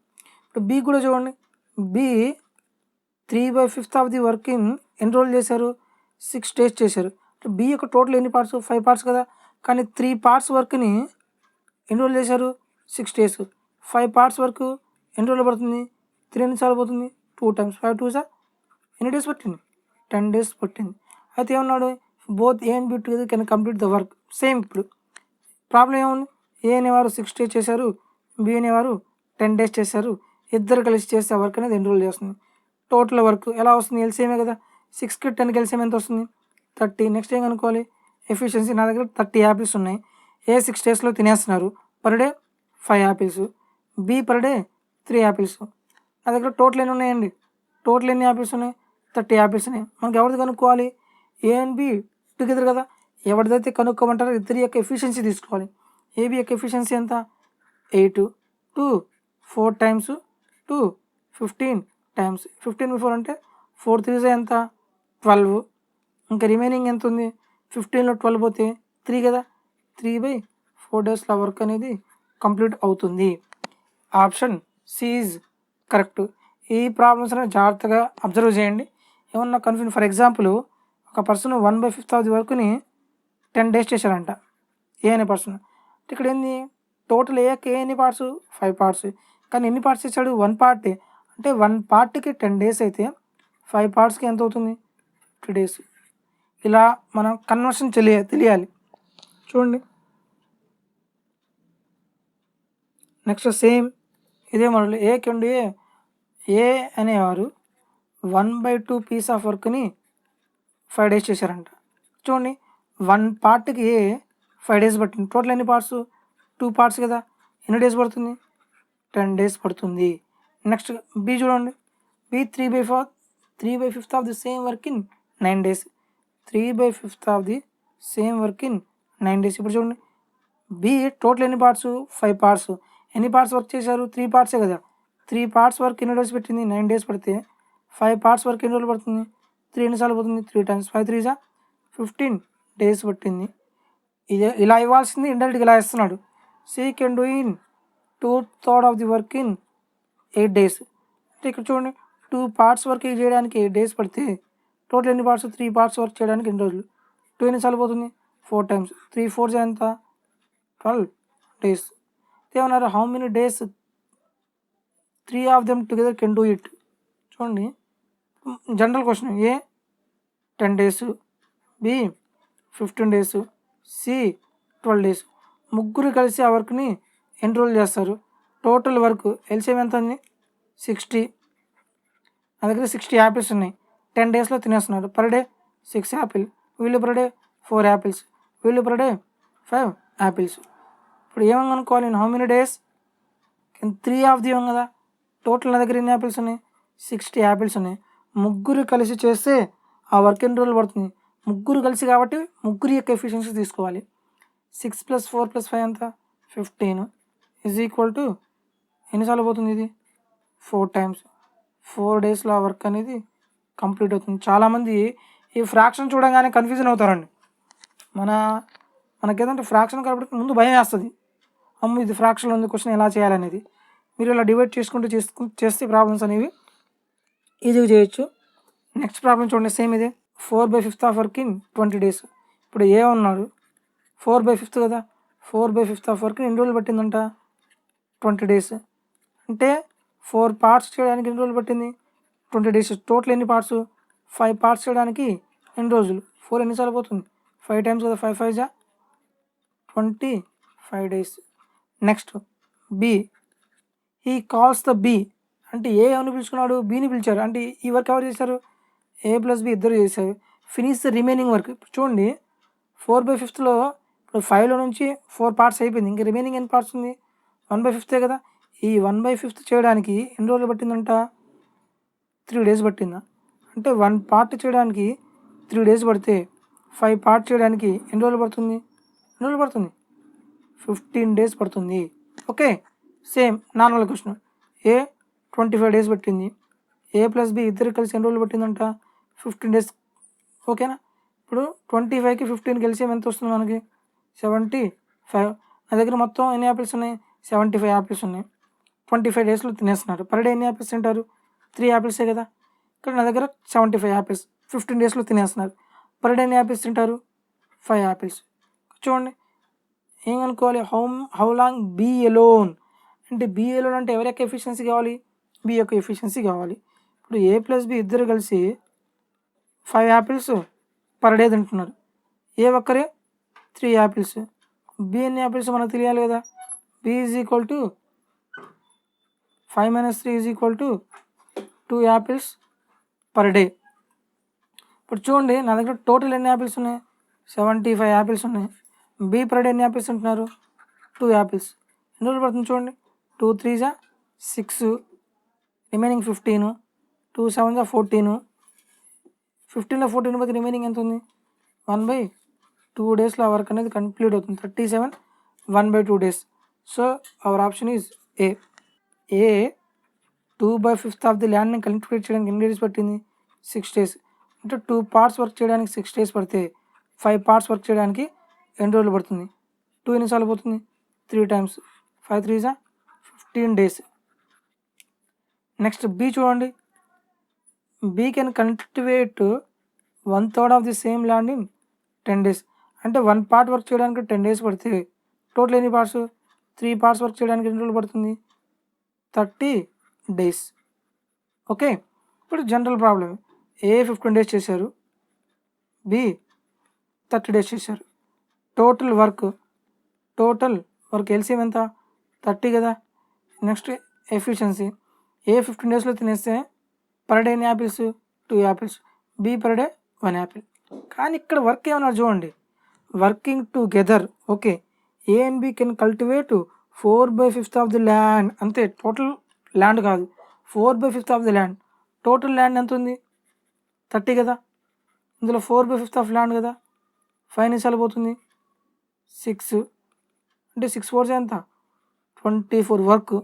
ఇప్పుడు బి కూడా చూడండి, B 3/5 of the work in ఎన్ని రోజులు చేశారు? 6 days చేశారు. బి యొక్క టోటల్ ఎన్ని పార్ట్స్? 5 parts కదా. కానీ 3 parts వర్క్ని ఎన్ని రోజులు చేశారు? 6 days. 5 parts వరకు ఎన్ని రోజులు పడుతుంది? 3 ఎన్నిసార్లు పోతుంది? 2 times. 5 2s ఎన్ని డేస్ పట్టింది? 10 days పట్టింది. అయితే ఏమన్నాడు? Both A and B together can complete the work. Same ఇప్పుడు ప్రాబ్లం ఏముంది? ఏ అనేవారు 6 days చేశారు, బి అనేవారు 10 days చేశారు. ఇద్దరు కలిసి చేస్తే వర్క్ అనేది ఎన్ని రోజులు చేస్తుంది? టోటల్ వర్క్ ఎలా వస్తుంది? ఎల్సిఎమే కదా. 6కి 10కి ఎల్సిఎం ఎంత వస్తుంది? 30. నెక్స్ట్ ఏం కనుక్కోవాలి? ఎఫిషియన్సీ. నా దగ్గర 30 యాపిల్స్ ఉన్నాయి. ఏ 6 daysలో తినేస్తున్నారు. Per day 5 apples. B per day 3 apples. నా దగ్గర టోటల్ ఎన్ని ఉన్నాయండి? టోటల్ ఎన్ని యాపిల్స్ ఉన్నాయి? 30 యాపిల్స్ ఉన్నాయి. మనకి ఎవరిది కనుక్కోవాలి? ఏ అండ్ బి టుగెదర్ కదా, ఎవరిదైతే కనుక్కోమంటారో ఇద్దరి యొక్క ఎఫిషియన్సీ తీసుకోవాలి. ఏబి యొక్క ఎఫిషియన్సీ ఎంత? 8 2 4 టైమ్స్ 2 15 టైమ్స్ 15/4 అంటే 4 3 ఎంత? 12. ఇంకా రిమైనింగ్ ఎంత ఉంది? 15లో 12 పోతే 3 కదా, 3/4 డేస్లో వర్క్ అనేది కంప్లీట్ అవుతుంది. Option C is correct. ఈ ప్రాబ్లమ్స్ అనేది జాగ్రత్తగా అబ్జర్వ్ చేయండి. ఏమన్నా కన్ఫ్యూజన్, ఫర్ ఎగ్జాంపుల్ ఒక పర్సన్ 1/5 ఆఫ్ ది వర్క్ని 10 days చేశారంట, ఏ అనే పర్సన్. ఇక్కడ ఏంది? టోటల్ ఏ ఎన్ని పార్ట్స్? 5 పార్ట్స్. కానీ ఎన్ని పార్ట్స్ ఇచ్చాడు? 1 పార్ట్. అంటే 1 పార్ట్కి 10 days అయితే 5 పార్ట్స్కి ఎంత అవుతుంది? 50 days. ఇలా మనం కన్వర్షన్ తెలియాలి. చూడండి, నెక్స్ట్ సేమ్ ఇదే మోడల్. ఏ అనేవారు 1/2 పీస్ ఆఫ్ వర్క్ని 5 days చేశారంట. చూడండి, 1 పార్ట్కి 5 days పట్టింది. టోటల్ ఎన్ని పార్ట్స్? 2 పార్ట్స్ కదా, ఎన్ని డేస్ పడుతుంది? 10 days పడుతుంది. నెక్స్ట్ బి చూడండి, B 3/5 of the same work in 9 days. 3/5 of the same work in 9 days. ఇప్పుడు చూడండి, బి టోటల్ ఎన్ని పార్ట్స్? 5 పార్ట్స్. ఎన్ని పార్ట్స్ వర్క్ చేశారు? 3 పార్ట్సే కదా. 3 పార్ట్స్ వర్క్ ఎన్ని డేస్ పెట్టింది? 9 days పడితే 5 పార్ట్స్ వర్క్ ఎన్ని రోజులు పడుతుంది? 3 ఎన్నిసార్లు పోతుంది? 3 times 5 3 15 days పట్టింది. ఇలా ఇవ్వాల్సింది ఇండైరెక్ట్గా ఇలా ఇస్తున్నాడు. C can do in 2/3 of the work in 8 days. అంటే ఇక్కడ చూడండి, 2 పార్ట్స్ వర్క్ చేయడానికి 8 days పడితే టోటల్ ఎన్ని పార్ట్స్? 3 పార్ట్స్ వర్క్ చేయడానికి ఎన్ని రోజులు? 2 ఎన్నిసార్లు పోతుంది? 4 times 3 4 ఎంత? 12 days. ఏమన్నారు? How many days 3 of them together can do it? చూడండి, general question. A 10 days, B 15 days, C 12 days. ముగ్గురు కలిసి ఆ వర్క్ని ఎన్ని రోజులు చేస్తారు? టోటల్ వర్క్ ఎల్సిఎం ఎంత ఉంది? 60. నా దగ్గర 60 యాపిల్స్ ఉన్నాయి. 10 daysలో తినేస్తున్నారు. Per day 6 apple. వీళ్ళు పర్ డే 4 యాపిల్స్. వీళ్ళు పర్ డే 5 యాపిల్స్. ఇప్పుడు ఏమని కనుక్కోవాలి? How many days 3 of the ఇవ్వం కదా. టోటల్ నా దగ్గర ఎన్ని యాపిల్స్ ఉన్నాయి? 60 యాపిల్స్ ఉన్నాయి. ముగ్గురు కలిసి చేస్తే ఆ వర్క్ ఎన్ని రోజులు పడుతుంది? ముగ్గురు కలిసి కాబట్టి ముగ్గురు యొక్క ఎఫిషియన్సీ తీసుకోవాలి. 6 + 4 + 5 ఎంత? 15 ఈజ్ ఈక్వల్ టు ఎన్నిసార్లు పోతుంది? ఇది 4 times 4 daysలో ఆ వర్క్ అనేది కంప్లీట్ అవుతుంది. చాలామంది ఈ ఫ్రాక్షన్ చూడగానే కన్ఫ్యూజన్ అవుతారండి. మనకేంటంటే ఫ్రాక్షన్ కాబట్టి ముందు భయం వేస్తుంది. అమ్మ ఇది ఫ్రాక్షన్లో ఉంది, క్వశ్చన్ ఎలా చేయాలనేది. మీరు ఇలా డివైడ్ చేస్తే ప్రాబ్లమ్స్ అనేవి ఈజీగా చేయొచ్చు. నెక్స్ట్ ప్రాబ్లం చూడండి, సేమ్ ఇదే. 4/5 ఆఫ్ వర్క్ ఇన్ 20 days. ఇప్పుడు ఏ ఉన్నాడు? 4/5 కదా. 4/5 ఆఫ్ వర్క్ ఎన్ని రోజులు పట్టిందంట? 20 days. అంటే 4 పార్ట్స్ చేయడానికి ఎన్ని రోజులు పట్టింది? 20 days. టోటల్ ఎన్ని పార్ట్స్? 5 పార్ట్స్ చేయడానికి ఎన్ని రోజులు? 4 ఎన్నిసార్లు పోతుంది? 5 times కదా. 5 5 25 days. Next B, he calls the B. అంటే ఏ ఎవరిని పిలుచుకున్నాడు? బిని పిలిచారు. అంటే ఈ వర్క్ ఎవరు చేశారు? ఏ ప్లస్ బి ఇద్దరు చేశారు. Finish the remaining work. ఇప్పుడు చూడండి, 4/5లో ఇప్పుడు 5లో నుంచి 4 పార్ట్స్ అయిపోయింది. ఇంకా రిమైనింగ్ ఎన్ని పార్ట్స్ ఉంది? 1/5 కదా. ఈ 1/5 చేయడానికి ఎన్ని రోజులు పట్టిందంట? 3 days పట్టిందా? అంటే 1 పార్ట్ చేయడానికి 3 days పడితే 5 పార్ట్ చేయడానికి ఎన్ని రోజులు పడుతుంది? 15 days పడుతుంది. Okay, same normal question. A 25 days పట్టింది. ఏ ప్లస్ బి ఇద్దరు కలిసి ఎన్ని రోజులు పట్టిందంట? 15 days. ఓకేనా? ఇప్పుడు 25కి 15 కలిసి ఎంత వస్తుంది మనకి? 75. నా దగ్గర మొత్తం ఎన్ని యాపిల్స్ ఉన్నాయి? 75 యాపిల్స్ ఉన్నాయి. 25 daysలో తినేస్తున్నారు. పర్ డే ఎన్ని యాపిల్స్ తింటారు? 3 యాపిల్సే కదా. ఇక్కడ నా దగ్గర 75 యాపిల్స్ 15 daysలో తినేస్తున్నారు. పర్ డే ఎన్ని యాపిల్స్ తింటారు? 5 యాపిల్స్. చూడండి, ఏం అనుకోవాలి? How long B alone. అంటే బీ ఎలోన్ అంటే ఎవరి యొక్క ఎఫిషియన్సీ కావాలి? బి యొక్క ఎఫిషియన్సీ కావాలి. ఇప్పుడు ఏ ప్లస్ బి ఇద్దరు కలిసి 5 యాపిల్స్ పర్ డే తింటున్నారు. ఏ ఒక్కరే 3 యాపిల్స్. బి ఎన్ని యాపిల్స్ మనకు తెలియాలి కదా. B is equal to 5 - 3 is equal to 2 apples per day. ఇప్పుడు చూడండి, నా దగ్గర టోటల్ ఎన్ని యాపిల్స్ ఉన్నాయి? 75 యాపిల్స్ ఉన్నాయి. బి పర్ డే ఎన్ని యాపిల్స్ తింటున్నారు? 2 యాపిల్స్. ఎన్ని రోజులు పడుతుంది చూడండి? 2 3 6, రిమైనింగ్ 15, 2 7 14, 15లో 14 పోతే రిమైనింగ్ ఎంత ఉంది? 1/2 డేస్లో ఆ వర్క్ అనేది కంప్లీట్ అవుతుంది. 37 1/2 days. So our option is A. 2/5 of the ల్యాండ్ని కల్టివేట్ చేయడానికి ఎన్ని డేస్ పట్టింది? 6 డేస్. అంటే 2 పార్ట్స్ వర్క్ చేయడానికి 6 డేస్ పడితే 5 పార్ట్స్ వర్క్ చేయడానికి ఎన్ని రోజులు పడుతుంది? 2 ఎన్నిసార్లు పోతుంది? 3 టైమ్స్. 5 3 15 డేస్. నెక్స్ట్ బి చూడండి. B can cultivate 1/3 of the same land in 10 days. అంటే 1 పార్ట్ వర్క్ చేయడానికి 10 డేస్ పడితే టోటల్ ఎన్ని పార్ట్స్? 3 పార్ట్స్ వర్క్ చేయడానికి ఎన్ని రోజులు పడుతుంది? 30 డేస్. ఓకే. ఇప్పుడు జనరల్ ప్రాబ్లం. ఏ 15 డేస్ చేశారు, బి 30 డేస్ చేశారు. టోటల్ వర్క్ ఎల్సిఎం ఎంత? 30 కదా. Next efficiency. ఏ 15 డేస్లో తినేస్తే పర్ డే ఎన్ని apples? 2 apples. B per day 1 apple. కానీ ఇక్కడ వర్క్ ఏమన్నారు చూడండి, working together. Okay. A and B can cultivate 4/5 of the land. అంతే, టోటల్ ల్యాండ్ కాదు, 4/5 of the land. Total land ఎంత ఉంది? 30 కదా. ఇందులో 4/5 ఆఫ్ ల్యాండ్ కదా. 5 నిమిషాలు పోతుంది. 6 అంటే 6 4 ఎంత? 24 వర్క్.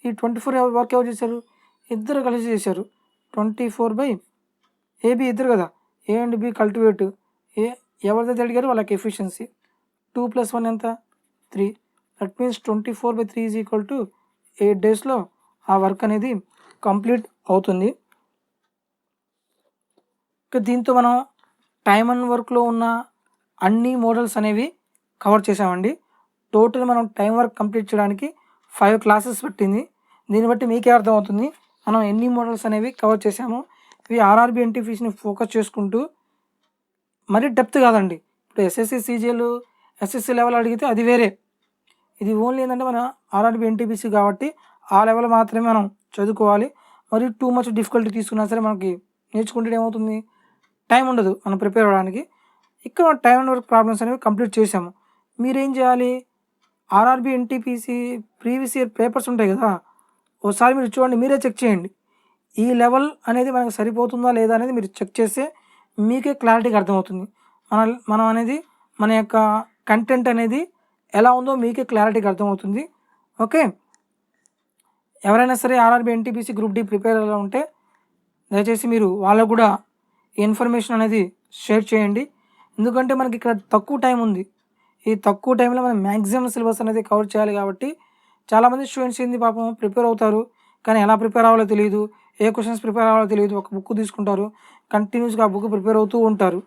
ఈ 24 వర్క్ ఎవరు చేశారు? ఇద్దరు కలిసి చేశారు. 24 ఏబి ఇద్దరు కదా. A and B cultivate. ఎవరిదైతే అడిగారో వాళ్ళకి ఎఫిషియన్సీ. 2 + 1 ఎంత? 3. That means 24/3 is equal to 8 డేస్లో ఆ వర్క్ అనేది కంప్లీట్ అవుతుంది. దీంతో మనం టైమ్ అండ్ వర్క్లో ఉన్న అన్ని మోడల్స్ అనేవి కవర్ చేసామండి. టోటల్ మనం టైం వర్క్ కంప్లీట్ చేయడానికి 5 క్లాసెస్ పట్టింది. దీన్ని బట్టి మీకే అర్థమవుతుంది మనం ఎన్ని మోడల్స్ అనేవి కవర్ చేసాము. ఇవి ఆర్ఆర్బి ఎన్టీపీసీని ఫోకస్ చేసుకుంటూ మరీ డెప్త్ కాదండి. ఇప్పుడు ఎస్ఎస్సి సీజీఎల్ ఎస్ఎస్సి లెవెల్ అడిగితే అది వేరే. ఇది ఓన్లీ ఏంటంటే మన ఆర్ఆర్బి ఎన్టీపీసీ కాబట్టి ఆ లెవెల్ మాత్రమే మనం చదువుకోవాలి. మరి టూ మచ్ డిఫికల్టీ తీసుకున్నా సరే మనకి నేర్చుకుంటే ఏమవుతుంది, టైం ఉండదు మనం ప్రిపేర్ అవ్వడానికి. ఇక్కడ టైం అండ్ వర్క్ ప్రాబ్లమ్స్ అనేవి కంప్లీట్ చేసాము. మీరేం చేయాలి, RRB NTPC previous year papers ఉంటాయి కదా, ఒకసారి మీరు చూడండి, మీరే చెక్ చేయండి. ఈ లెవెల్ అనేది మనకు సరిపోతుందా లేదా అనేది మీరు చెక్ చేస్తే మీకే క్లారిటీగా అర్థమవుతుంది. మనం అనేది మన యొక్క కంటెంట్ అనేది ఎలా ఉందో మీకే క్లారిటీగా అర్థమవుతుంది. ఓకే. ఎవరైనా సరే RRB NTPC group D prepare అలా ఉంటే దయచేసి మీరు వాళ్ళకు కూడా ఈ ఇన్ఫర్మేషన్ అనేది షేర్ చేయండి. ఎందుకంటే మనకి ఇక్కడ తక్కువ టైం ఉంది. ఈ తక్కువ టైంలో మనం మ్యాక్సిమం సిలబస్ అనేది కవర్ చేయాలి. కాబట్టి చాలామంది స్టూడెంట్స్ ఏంది పాపం ప్రిపేర్ అవుతారు, కానీ ఎలా ప్రిపేర్ అవ్వాలో తెలియదు, ఏ క్వశ్చన్స్ ప్రిపేర్ అవ్వాలో తెలియదు. ఒక బుక్ తీసుకుంటారు, కంటిన్యూస్గా ఆ బుక్ ప్రిపేర్ అవుతూ ఉంటారు.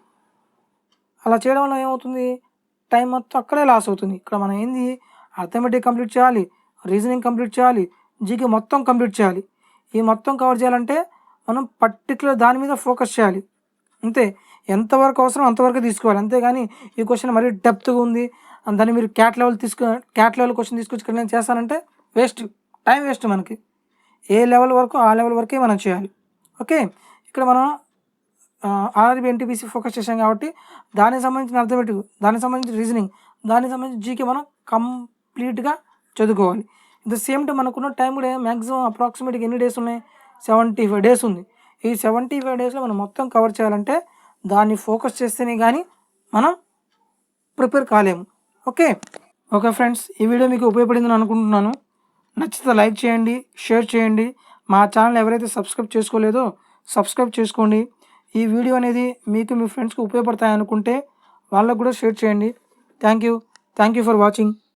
అలా చేయడం వల్ల ఏమవుతుంది, టైం మొత్తం అక్కడే లాస్ అవుతుంది. ఇక్కడ మనం ఏంది, అర్థమెటిక్ కంప్లీట్ చేయాలి, రీజనింగ్ కంప్లీట్ చేయాలి, జీకే మొత్తం కంప్లీట్ చేయాలి. ఈ మొత్తం కవర్ చేయాలంటే మనం పర్టికులర్ దాని మీద ఫోకస్ చేయాలి. అంతే, ఎంతవరకు అవసరం అంతవరకు తీసుకోవాలి. అంతేగాని ఈ క్వశ్చన్ మరీ డెప్త్గా ఉంది దాన్ని మీరు క్యాట్ లెవెల్ క్వశ్చన్ తీసుకొచ్చి ఇక్కడ నేను చేస్తానంటే వేస్ట్, టైం వేస్ట్. మనకి ఏ లెవెల్ వరకు ఆ లెవెల్ వరకే మనం చేయాలి. ఓకే. ఇక్కడ మనం ఆర్ఆర్బి ఎన్టీపీసీ ఫోకస్ చేసాం కాబట్టి దానికి సంబంధించిన అర్థమెటిక్, దానికి సంబంధించిన రీజనింగ్, దానికి సంబంధించిన జీకే మనం కంప్లీట్గా చదువుకోవాలి. అట్ ద సేమ్ టైం మనకున్న టైం కూడా మ్యాక్సిమం అప్రాక్సిమేట్గా ఎన్ని డేస్ ఉన్నాయి, 75 డేస్ ఉంది. ఈ 75 డేస్లో మనం మొత్తం కవర్ చేయాలంటే దాన్ని ఫోకస్ చేస్తేనే కానీ మనం ప్రిపేర్ కాలేము. ఓకే ఫ్రెండ్స్, ఈ వీడియో మీకు ఉపయోగపడిందని అనుకుంటున్నాను. నచ్చితే లైక్ చేయండి, షేర్ చేయండి. మా ఛానల్ ఎవరైతే సబ్స్క్రైబ్ చేసుకోలేదో సబ్స్క్రైబ్ చేసుకోండి. ఈ వీడియో అనేది మీకు మీ ఫ్రెండ్స్కి ఉపయోగపడతాయి అనుకుంటే వాళ్ళకు కూడా షేర్ చేయండి. Thank you for watching.